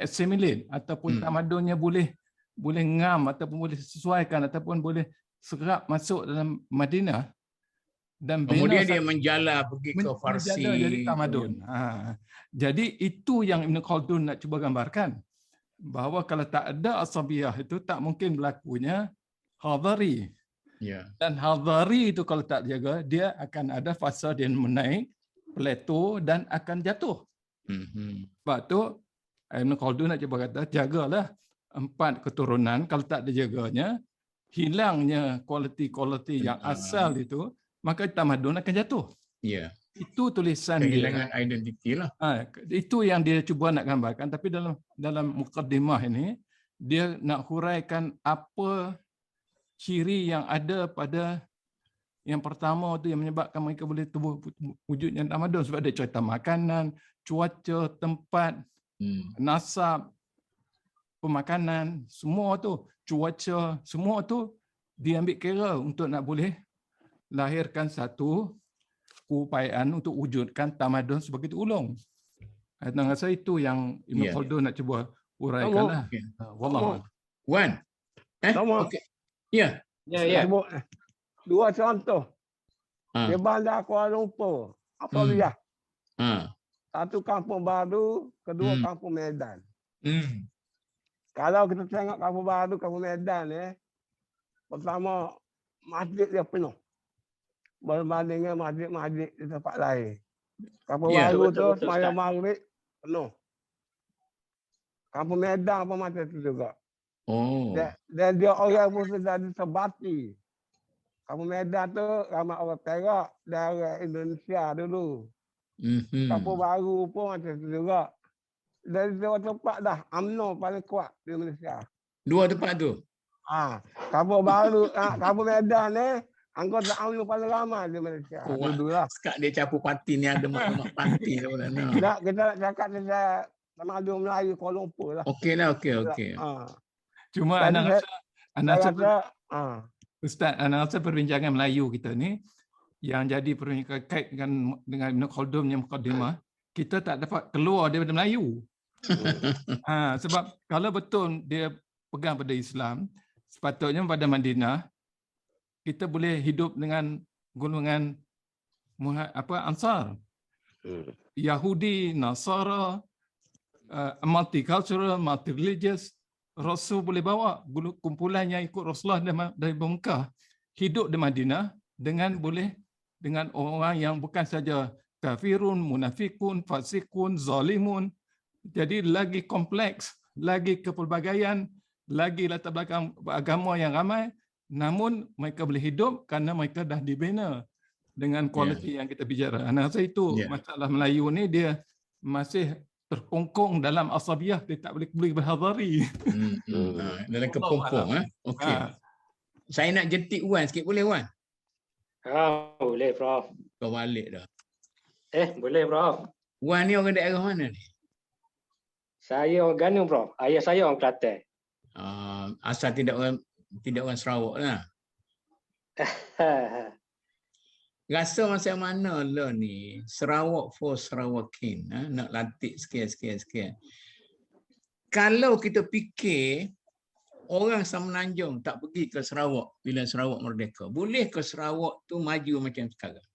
assimilate ataupun tamadunnya boleh ngam ataupun boleh sesuaikan ataupun boleh serap masuk dalam Madinah dan kemudian dia menjala pergi ke Farsi jadi tamadun. Jadi itu yang Ibn Khaldun nak cuba gambarkan, bahawa kalau tak ada Asabiyah itu tak mungkin berlakunya Hadari. Dan Hadari itu kalau tak jaga, dia akan ada fasa dia menaik, plateau dan akan jatuh. Sebab tu Ibn Khaldun nak cuba kata, jagalah 4 keturunan. Kalau tak dijaganya, hilangnya kualiti-kualiti yang asal itu, maka tamadun akan jatuh. Itu tulisan kehilangan identiti lah. Itu yang dia cuba nak gambarkan. Tapi dalam mukaddimah ini, dia nak huraikan apa ciri yang ada pada yang pertama tu yang menyebabkan mereka boleh tubuh wujudnya tamadun. Sebab ada cerita makanan, cuaca, tempat, nasab, pemakanan, semua tu, cuaca, semua tu diambil kira untuk nak boleh lahirkan satu keupayaan untuk wujudkan tamadun sebegitu ulung. Saya rasa itu yang Ibn Khaldun nak cuba uraikanlah. Wallah. Wan. Okey. Ya. Dua contoh. Di Bandar Kuala Lumpur. Apa dia? Satu Kampung Baru, kedua Kampung Medan. Kalau kita tengok Kampung Baru, Kampung Medan, pertama masjid dia penuh. Berbandingnya masjid-masjid di tempat lain. Kampung Baru tu sembahyang maghrib penuh. Kampung Medan pun macam tu juga. Dan dia orang pun sudah disebati. Kampung Medan tu ramai orang Perak dan orang Indonesia dulu. Kampung Baru pun macam tu juga. Dan dua tempat dah UMNO paling kuat di Malaysia. Dua tempat tu? Kampung Baru, Kampung Medan anggota UMNO paling ramai di Malaysia. Kuat. Sekat dia campur parti ni ada mak-mak parti. Tak, kita nak cakap tentang tamadun Melayu Kuala Lumpur lah. Okeylah, okey. Cuma anak rasa Ustaz, anak rasa perbincangan Melayu kita ni yang jadi perbincangan kait dengan Ibn Khaldun yang mukadimah, kita tak dapat keluar daripada Melayu. Sebab kalau betul dia pegang pada Islam, sepatutnya pada Madinah kita boleh hidup dengan golongan Ansar. Yahudi, Nasara, multicultural, multi-religious, Rasul boleh bawa kumpulan yang ikut Rasulullah dari Mekah hidup di Madinah dengan orang yang bukan saja kafirun, munafikun, fasikun, zalimun. Jadi lagi kompleks, lagi kepelbagaian, lagi latar belakang agama yang ramai, namun mereka boleh hidup kerana mereka dah dibina dengan kualiti yang kita bicara. Saya rasa itu masalah Melayu ni dia masih terkongkong dalam asabiah, dia tak boleh berhadari. Dalam kepompong. Okey. Saya nak jetik Wan sikit, boleh Wan? Boleh Prof. Kau balik dah. Boleh Prof. Wan ni orang daerah mana ni? Saya orang Ganu Prof. Ayah saya orang Kelantan. Asal tidak orang Sarawak lah. Rasa macam mana lah ni Sarawak for Sarawakin, nak latih sekian. Kalau kita fikir orang Semenanjung tak pergi ke Sarawak bila Sarawak merdeka, boleh ke Sarawak tu maju macam sekarang?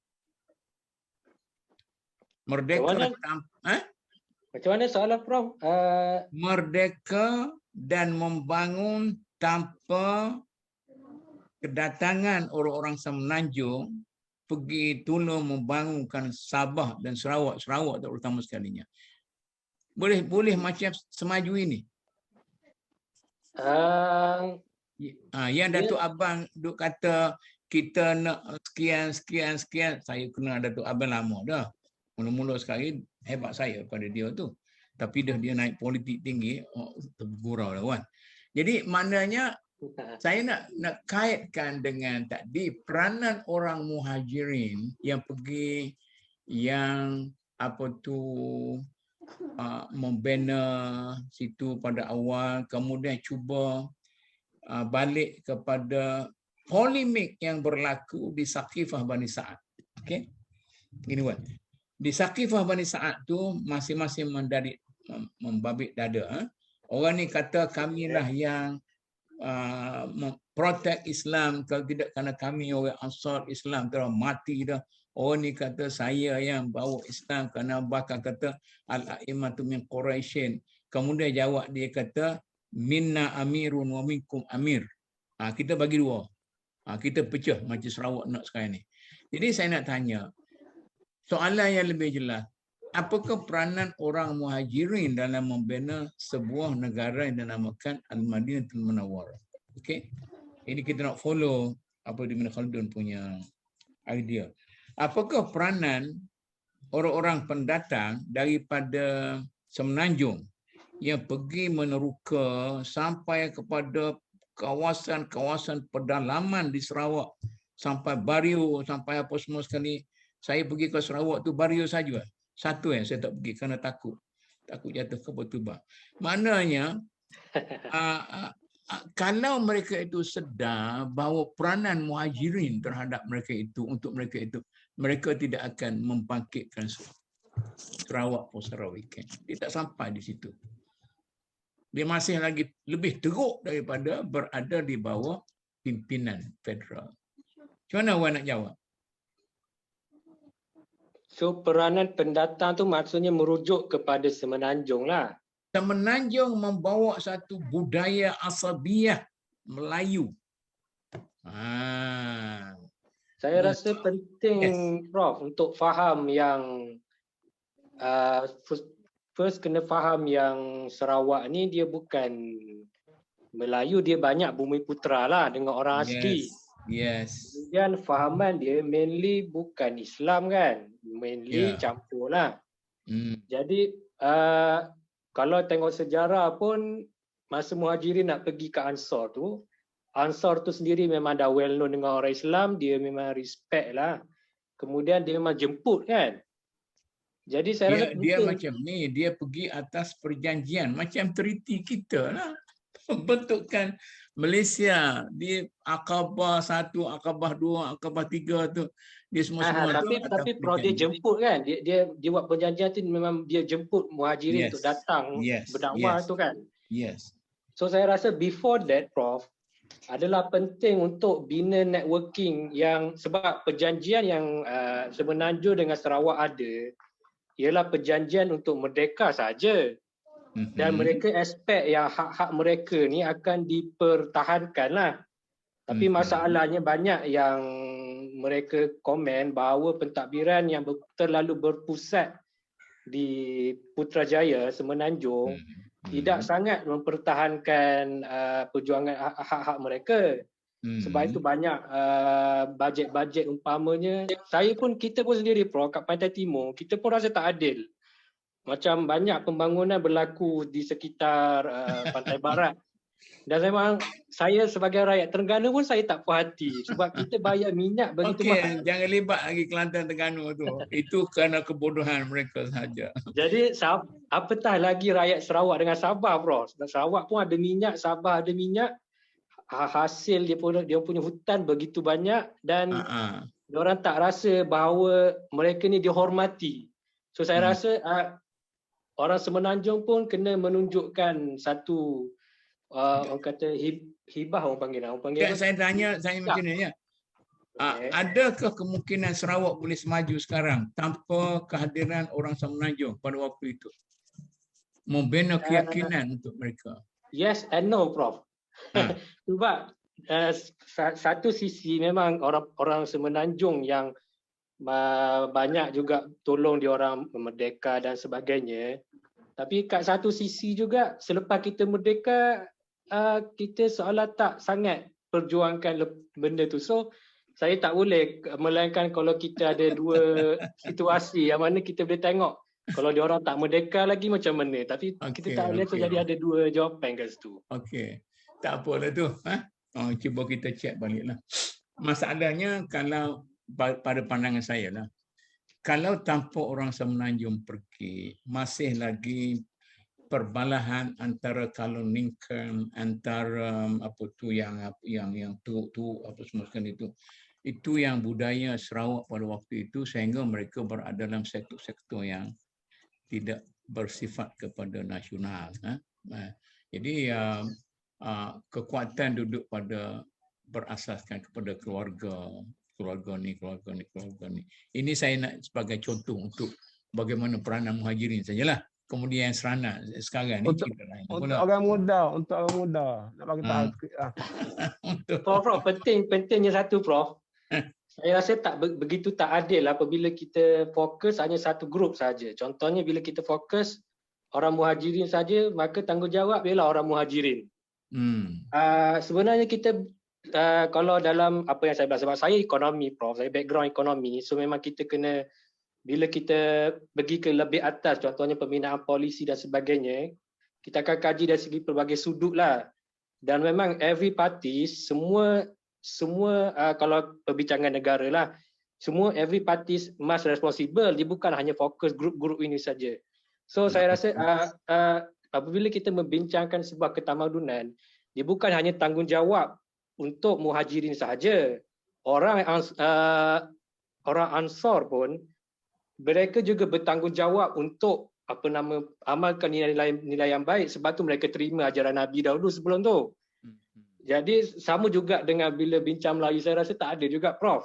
Merdeka Macam mana soalan Prof? Merdeka dan membangun tanpa kedatangan orang-orang Semenanjung pergi tolong membangunkan Sabah dan Sarawak terutama sekalinya. Boleh macam semaju ini. Yang Datuk Abang duk kata kita nak sekian. Saya kenal Datuk Abang lama dah. Mula-mula sekali hebat saya pada dia tu. Tapi dia naik politik tinggi, tergurau lah Wan. Jadi maknanya saya nak kaitkan dengan tadi peranan orang muhajirin yang pergi yang membina situ pada awal, kemudian cuba balik kepada polemik yang berlaku di Saqifah Bani Sa'ad. Okey. Gini Wan. Di Saqifah Bani Sa'ad tu masing-masing membabit dada. Orang ni kata kamilah yang protect Islam, kalau tidak kerana kami orang Ansar Islam telah mati dah. Orang ni kata saya yang bawa Islam kerana bakal kata al-a'immatu min Quraisyin. Kemudian jawab dia kata minna amirun wa minkum amir. Kita bagi dua. Kita pecah macam Sarawak nak sekarang ni. Jadi saya nak tanya soalan yang lebih jelas. Apakah peranan orang muhajirin dalam membina sebuah negara yang dinamakan Al-Madinatul Munawwarah? Okey. Ini kita nak follow apa di Ibn Khaldun punya idea. Apakah peranan orang-orang pendatang daripada Semenanjung yang pergi meneruka sampai kepada kawasan-kawasan pedalaman di Sarawak, sampai Bario, sampai apa semua sekali. Saya pergi ke Sarawak tu Bario saja. Satu yang saya tak pergi kerana takut jatuh ke Batu Bah. Maknanya kalau mereka itu sedar bahawa peranan muhajirin terhadap mereka itu, untuk mereka itu, mereka tidak akan membangkitkan Sarawak for Sarawakian. Dia tak sampai di situ. Dia masih lagi lebih teruk daripada berada di bawah pimpinan federal. Macam mana awak nak jawab? So peranan pendatang tu maksudnya merujuk kepada Semenanjung lah. Semenanjung membawa satu budaya asabiah Melayu. Saya rasa penting Prof untuk faham yang first kena faham yang Sarawak ni dia bukan Melayu, dia banyak Bumiputera lah dengan orang asli. Yes. Kemudian fahaman dia mainly bukan Islam kan, mainly campur lah. Jadi kalau tengok sejarah pun masa muhajirin nak pergi ke Ansar tu sendiri memang dah well known dengan orang Islam, dia memang respect lah. Kemudian dia memang jemput kan. Jadi saya rasa dia macam ni, dia pergi atas perjanjian macam treaty kita lah. Bentukkan Malaysia di Aqabah 1, Aqabah 2, Aqabah 3 tu dia semua tapi Prof dia jemput kan, dia buat perjanjian tu memang dia jemput muhajirin untuk datang berdakwah tu kan. So saya rasa before that Prof adalah penting untuk bina networking yang, sebab perjanjian yang Semenanjung dengan Sarawak ada ialah perjanjian untuk merdeka saja. Dan mereka expect yang hak-hak mereka ni akan dipertahankan lah. Tapi masalahnya banyak yang mereka komen bahawa pentadbiran yang terlalu berpusat di Putrajaya, Semenanjung tidak sangat mempertahankan perjuangan hak-hak mereka. Sebab itu banyak bajet-bajet umpamanya. Kita pun sendiri Prof, kat Pantai Timur, kita pun rasa tak adil. Macam banyak pembangunan berlaku di sekitar Pantai Barat. Dan memang saya sebagai rakyat Terengganu pun saya tak puas hati sebab kita bayar minyak begitu mahal. Jangan libat lagi Kelantan Terengganu tu. Itu kerana kebodohan mereka sahaja. Jadi apatah lagi rakyat Sarawak dengan Sabah, Prof. Sarawak pun ada minyak, Sabah ada minyak. Hasil dia punya hutan begitu banyak dan diorang tak rasa bahawa mereka ni dihormati. So saya rasa orang Semenanjung pun kena menunjukkan satu orang kata hibah orang panggil. Saya tanya macam ni ya. Adakah kemungkinan Sarawak boleh semaju sekarang tanpa kehadiran orang Semenanjung pada waktu itu? Membina keyakinan untuk mereka. Yes and no, Prof. Sebab satu sisi memang orang Semenanjung yang banyak juga tolong diorang merdeka dan sebagainya. Tapi kat satu sisi juga selepas kita merdeka, kita seolah tak sangat perjuangkan benda tu. So saya tak boleh melainkan kalau kita ada dua situasi yang mana kita boleh tengok kalau diorang tak merdeka lagi macam mana. Tapi kita tak boleh jadi ada dua jawapan kat situ. Okey. Tak apalah tu. Cuba kita check baliklah. Masalahnya kalau pada pandangan saya lah, kalau tanpa orang Semenanjung pergi, masih lagi perbalahan antara Colin Lincoln, antara yang apa semua sekali itu yang budaya Sarawak pada waktu itu sehingga mereka berada dalam sektor-sektor yang tidak bersifat kepada nasional. Jadi kekuatan duduk pada berasaskan kepada keluarga ni. Ini saya nak sebagai contoh untuk bagaimana peranan muhajirin sajalah. Kemudian serana sekarang ni untuk orang muda, nak bagi tahu sikit lah. Prof, pentingnya satu, Prof. Saya rasa begitu tak adil apabila kita fokus hanya satu grup saja. Contohnya bila kita fokus orang muhajirin saja, maka tanggungjawab ialah orang muhajirin. Sebenarnya kita kalau dalam apa yang saya belajar, sebab saya ekonomi, Prof, saya background ekonomi, so memang kita kena, bila kita pergi ke lebih atas, contohnya pembinaan polisi dan sebagainya, kita akan kaji dari segi pelbagai sudut lah. Dan memang every party, semua kalau perbincangan negara lah, every party must responsible, dia bukan hanya fokus grup-grup ini saja. So saya rasa apabila kita membincangkan sebuah ketamadunan, dia bukan hanya tanggungjawab untuk muhajirin sahaja. Orang Ansar pun mereka juga bertanggungjawab untuk amalkan nilai yang baik, sebab tu mereka terima ajaran Nabi dahulu sebelum tu. Jadi sama juga dengan bila bincang Melayu, saya rasa tak ada juga, Prof.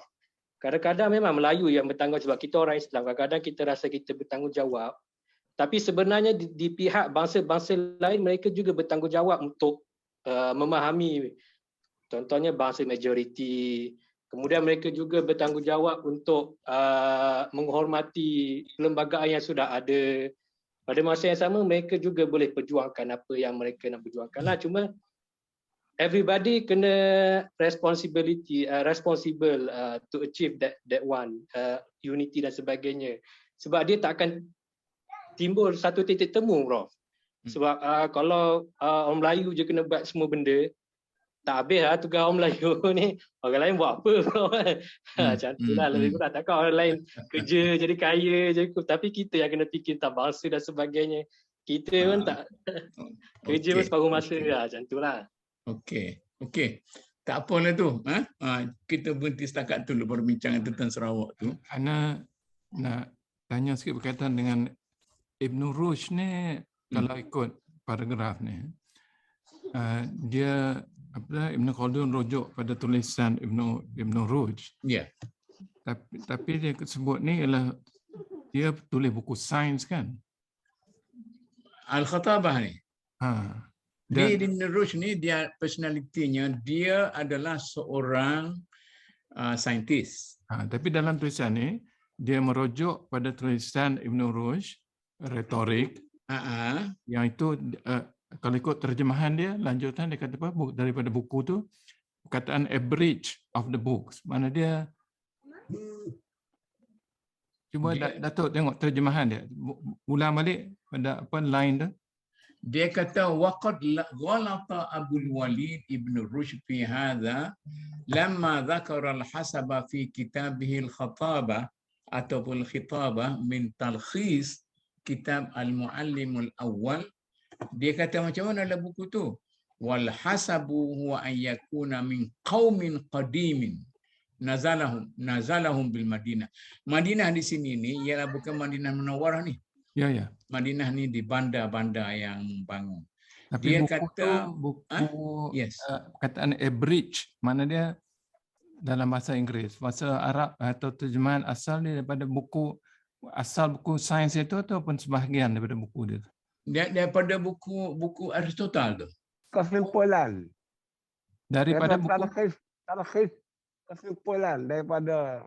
Kadang-kadang memang Melayu yang bertanggungjawab sebab kita orang Islam. Kadang-kadang kita rasa kita bertanggungjawab, tapi sebenarnya di pihak bangsa-bangsa lain mereka juga bertanggungjawab untuk memahami, contohnya bangsa majoriti. Kemudian mereka juga bertanggungjawab untuk menghormati perlembagaan yang sudah ada. Pada masa yang sama mereka juga boleh perjuangkan apa yang mereka nak perjuangkan lah. Cuma everybody kena responsible to achieve that one, unity dan sebagainya. Sebab dia tak akan timbul satu titik temu, Prof. Sebab kalau orang Melayu je kena buat semua benda, tak habis lah tugas orang Melayu ni. Orang lain buat apa? Macam tu lah, lebih kurang. Takkan orang lain kerja jadi kaya je. Tapi kita yang kena fikir tentang bangsa dan sebagainya. Kita pun tak kerja pun separuh masa lah. Macam tu lah. Okey. Tak apalah tu. Kita berhenti setakat tu perbincangan tentang Sarawak tu. Ana nak tanya sikit berkaitan dengan Ibn Rushd ni. Kalau ikut paragraf ni, dia Ibn Khaldun rujuk pada tulisan Ibn Rushd. Ya. Tapi dia sebut ni ialah Dia tulis buku sains kan? Al-Khatabah ni. Dan Ibn Rushd ni dia personalitinya dia adalah seorang saintis. tapi dalam tulisan ni dia merujuk pada tulisan Ibn Rushd retorik yang itu kalau ikut terjemahan dia lanjutan dia kata apa daripada buku tu perkataan abridge of the books, mana dia cuba Datuk tengok terjemahan dia, ulang balik pada apa line tu. Dia kata waqad ghalata Abul Walid Ibn Rushd fi hadha lamma dhakara al-hasaba fi kitabih al-khatabah ataupun khitabah min talkhis kitab al-muallim al-awwal. Dia kata macam mana dalam buku tu? Wal hasabu huwa an yakuna min qaumin qadimin nazalahum bil Madinah. Madinah di sini ni ialah bukan Madinah Munawwarah ni. Ya. Madinah ni di bandar-bandar yang bangun. Tapi Dia buku kata yes. Perkataan abridge mana dia dalam bahasa Inggeris, bahasa Arab atau terjemahan asal dia daripada buku sains itu ataupun sebahagian daripada buku dia? Daripada buku Aristotle tu. Kesimpulan. Daripada buku Talkhis kesimpulan daripada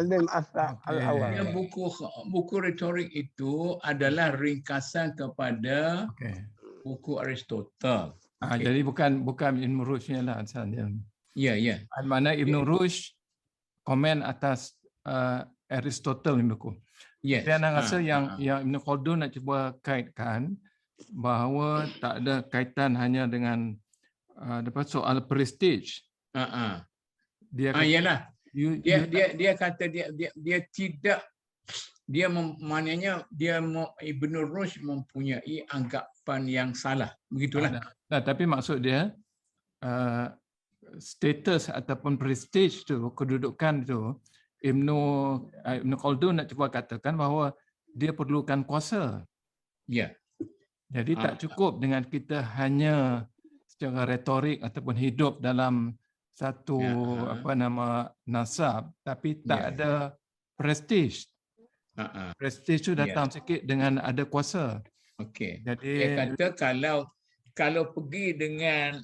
Alim Asal al-Awwal. Dia buku retorik itu adalah ringkasan kepada buku Aristotle. Jadi bukan Ibn Rushd lah asalnya. Ya. Mana Ibn Rushd komen atas Aristotle ni buku. Yes. Dia nak rasa yang Ibn Khaldun nak cuba kaitkan bahawa tak ada kaitan hanya dengan soal prestige. Dia kata, yalah. Dia kata dia tidak maknanya Ibn Rushd mempunyai anggapan yang salah. Begitulah. Tapi maksud dia status ataupun prestige tu, kedudukan tu, Ibn Khaldun nak cuba katakan bahawa dia perlukan kuasa. Ya. Jadi tak cukup dengan kita hanya secara retorik ataupun hidup dalam satu nasab, tapi tak ada prestige. Prestige tu datang sikit dengan ada kuasa. Okey. Jadi dia kata kalau pergi dengan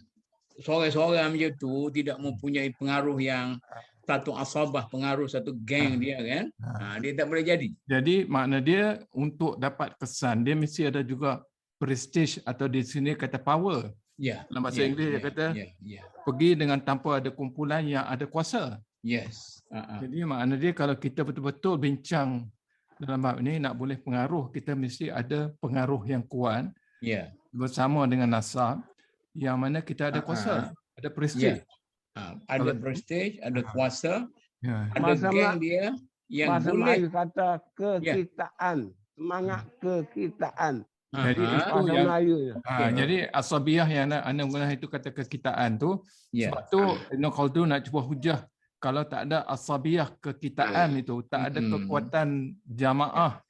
seorang-seorang macam tu tidak mempunyai pengaruh yang satu asabah, pengaruh satu geng dia kan, dia tak boleh jadi. Jadi makna dia untuk dapat kesan dia mesti ada juga prestige atau di sini kata power. Dalam bahasa Inggeris dia kata pergi dengan tanpa ada kumpulan yang ada kuasa. Yes. Jadi makna dia kalau kita betul-betul bincang dalam bab ini nak boleh pengaruh, kita mesti ada pengaruh yang kuat bersama dengan nasab yang mana kita ada kuasa, ada prestige. Ada prestige, ada kuasa, ada geng dia yang boleh kata kekitaan, semangat kekitaan. Jadi itu yang jadi asabiyah yang anda guna itu kata kekitaan tu. Sebab tu Ibn Khaldun nak cuba hujah kalau tak ada asabiyah kekitaan itu, tak ada kekuatan jamaah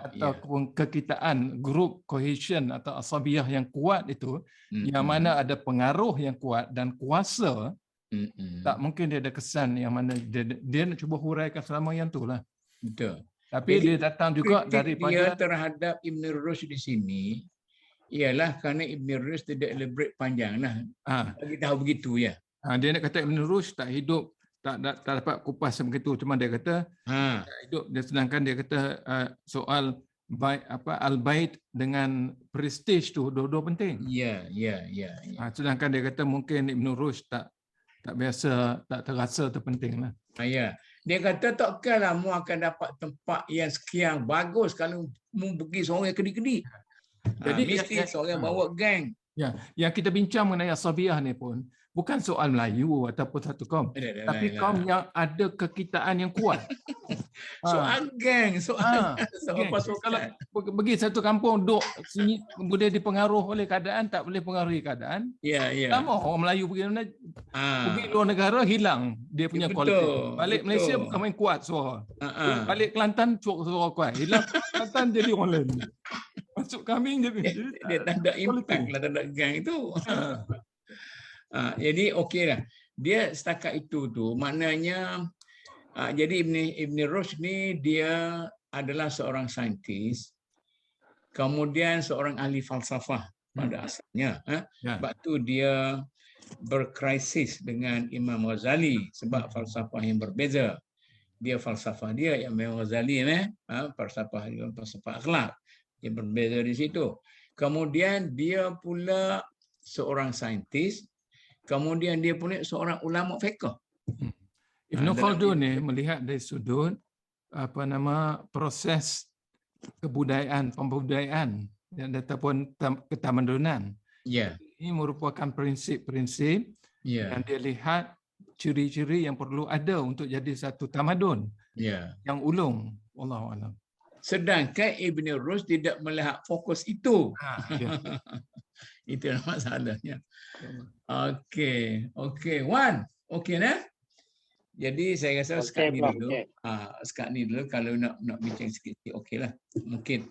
atau kekitaan group cohesion atau asabiyah yang kuat itu, yang mana ada pengaruh yang kuat dan kuasa, tak mungkin dia ada kesan yang mana dia nak cuba huraikan selama yang tu lah. Betul. Tapi jadi, dia datang juga daripada dia terhadap Ibn Rushd di sini ialah kerana Ibn Rushd tidak elaborate panjang lah. Bagi tahu begitu ya. Dia nak kata Ibn Rushd tak hidup, tak dapat kupas begitu, cuma dia kata hidup dia, sedangkan dia kata soal al-bait dengan prestige tu dua-dua penting. Ya. Sedangkan dia kata mungkin Ibn Rushd tak biasa, tak terasa tu penting lah. Dia kata takkanlah mu akan dapat tempat yang sekian bagus kalau mu pergi seorang kedi-kedi. Jadi mesti seorang bawa geng. Yang kita bincang mengenai asabiyah ni pun bukan soal Melayu ataupun satu kaum, tapi kaum yang ada kekitaan yang kuat. Soal geng, soal pasukan. Kalau pergi satu kampung duduk sini boleh dipengaruhi oleh keadaan, tak boleh pengaruhi keadaan. Sama orang Melayu pergi luar negara hilang dia punya kualiti. Balik Malaysia bukan main kuat suara. Balik Kelantan suara kuat. Hilang Kelantan jadi orang lain. Masuk kambing dia tak ada impact lah terhadap geng itu. Jadi okeylah. Dia setakat itu tu maknanya Jadi Ibn Rushd ni dia adalah seorang saintis, kemudian seorang ahli falsafah pada asalnya. Sebab tu dia berkrisis dengan Imam Ghazali sebab falsafah yang berbeza. Dia falsafah dia, Imam Ghazali falsafah akhlak. Dia berbeza di situ. Kemudian dia pula seorang saintis, kemudian dia pula seorang ulama fiqh. Ibn Khaldun ni melihat dari sudut proses kebudayaan, pembudayaan dan ataupun ketamadunan. Ini merupakan prinsip-prinsip yang dia lihat ciri-ciri yang perlu ada untuk jadi satu tamadun yang ulung. Wallahu a'lam. Sedangkan Ibn Rushd tidak melihat fokus itu. Itu masalahnya. Okey, Wan. Okey nah. Jadi saya rasa sekarang ni dulu. Sekarang ni dulu kalau nak bincang sikit okeylah. Mungkin.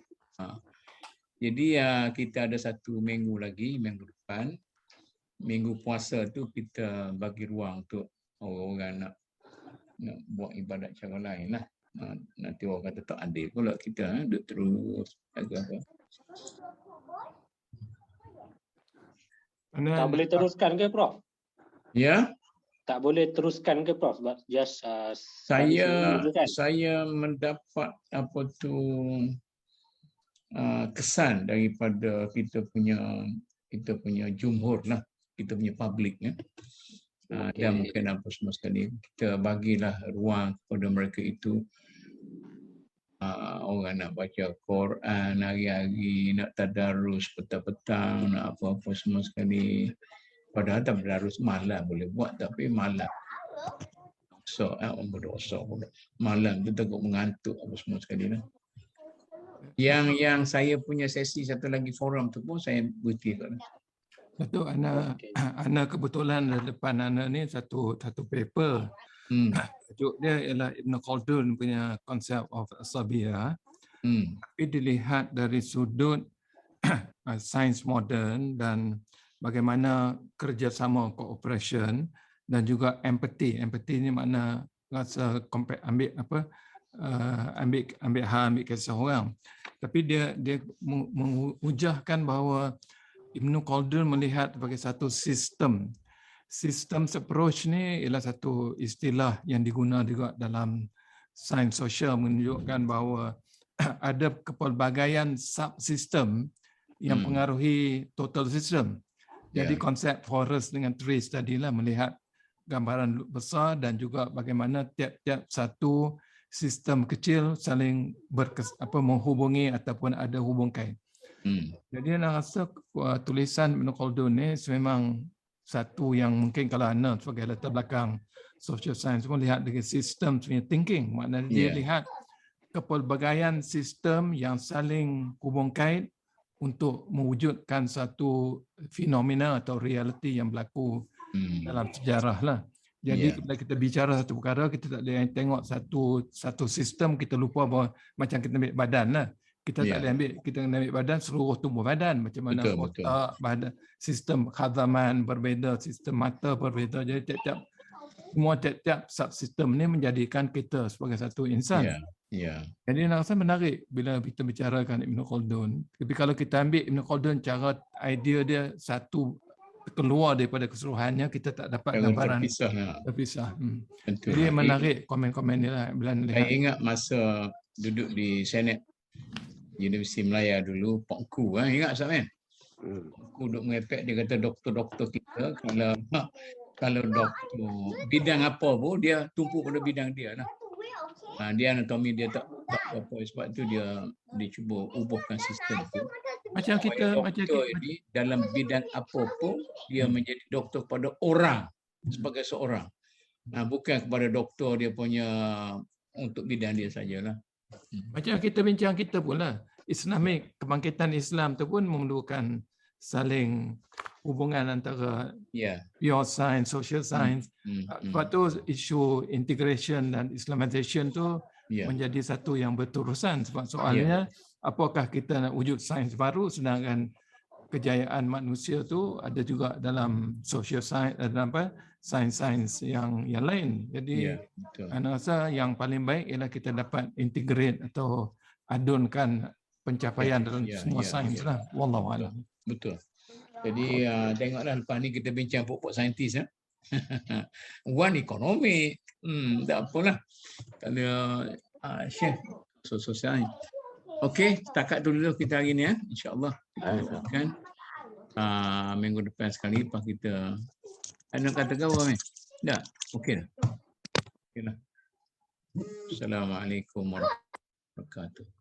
Jadi kita ada 1 minggu lagi, minggu depan. Minggu puasa tu kita bagi ruang untuk orang-orang nak buat ibadat cara lain lah. Nanti orang kata tak adil pula kita duduk terus jaga apa. Tak boleh teruskan ke Prof? Ya? Tak boleh teruskan ke Prof? Sebab just saya mendapat apa tu kesan daripada kita punya jumhur lah, kita punya public dan mungkin apa semua sekali kita bagilah ruang kepada mereka itu. Orang nak baca Quran hari-hari, nak tadarus petang-petang, nak apa-apa semua sekali. Padahal tadarus malam boleh buat, tapi malam berdosa malam tu takut mengantuk apa semua sekali lah. Yang saya punya sesi satu lagi forum tu pun saya berhenti kat lah. Satu Ana kebetulan depan Ana ni satu paper. Tajuk dia ialah Ibn Khaldun punya konsep of Asabiyah. Tapi dilihat dari sudut sains moden dan bagaimana kerjasama cooperation dan juga empathy. Empathy ni makna rasa ambil kisah orang. Tapi dia mengujahkan bahawa Ibn Khaldun melihat sebagai satu sistem. Systems approach ni ialah satu istilah yang digunakan juga dalam sains sosial, menunjukkan bahawa ada kepelbagaian subsistem yang pengaruhi total system. Jadi konsep forest dengan trees tadilah melihat gambaran besar dan juga bagaimana tiap-tiap satu sistem kecil saling menghubungi ataupun ada hubung kait. Jadi saya rasa tulisan Ibn Khaldun ni memang satu yang mungkin kalau Ana sebagai latar belakang social science melihat dengan sistem punya thinking, maknanya dia lihat kepelbagaian sistem yang saling hubung kait untuk mewujudkan satu fenomena atau realiti yang berlaku dalam sejarah lah. Jadi bila kita bicara satu perkara, kita tak boleh tengok satu sistem, kita lupa bahawa macam kita ambil badan lah. Kita tak boleh ambil, kita kena ambil badan seluruh tubuh badan. Macam mana otak, badan, sistem khazaman berbeza, sistem mata berbeza. Jadi tiap-tiap subsistem ni menjadikan kita sebagai satu insan. Jadi nak rasa menarik bila kita bicarakan Ibn Khaldun. Tapi kalau kita ambil Ibn Khaldun, cara idea dia satu keluar daripada keseluruhannya, kita tak dapat gambaran terpisah. Jadi menarik komen-komen ni lah. Saya ingat masa duduk di Senate Universiti Melaya dulu, Pak Ku, ingat tak kan? Pak Ku duduk mengepek, dia kata doktor-doktor kita kalau doktor bidang apa pun dia tumpu pada bidang dia lah. Dia anatomi dia tak apa, sebab tu dia cuba ubahkan sistem tu. Macam kita ini dalam bidang apa pun dia menjadi doktor pada orang sebagai seorang. Bukan kepada doktor dia punya untuk bidang dia sajalah. Macam kita bincang kita pula, Islamic, kebangkitan Islam tu pun memerlukan saling hubungan antara pure science, social science. Sebab tu isu integration dan Islamization tu menjadi satu yang berterusan. Sebab soalnya apakah kita nak wujud sains baru sedangkan kejayaan manusia tu ada juga dalam social science, dalam sains-sains yang lain. Jadi betul. saya rasa yang paling baik ialah kita dapat integrate atau adunkan pencapaian dalam semua sains lah. Wallahu a'lam. Betul. Jadi tengoklah lepas ni kita bincang pokok saintis ya. One ekonomi. Tak apalah. Kalau Syekh sosial. Okey, setakat dulu kita hari ni ya. Insya-Allah kita akan minggu depan sekali lepas kita nak kata apa ni? Dah. Okey dah. Okeylah. Assalamualaikum warahmatullahi wabarakatuh.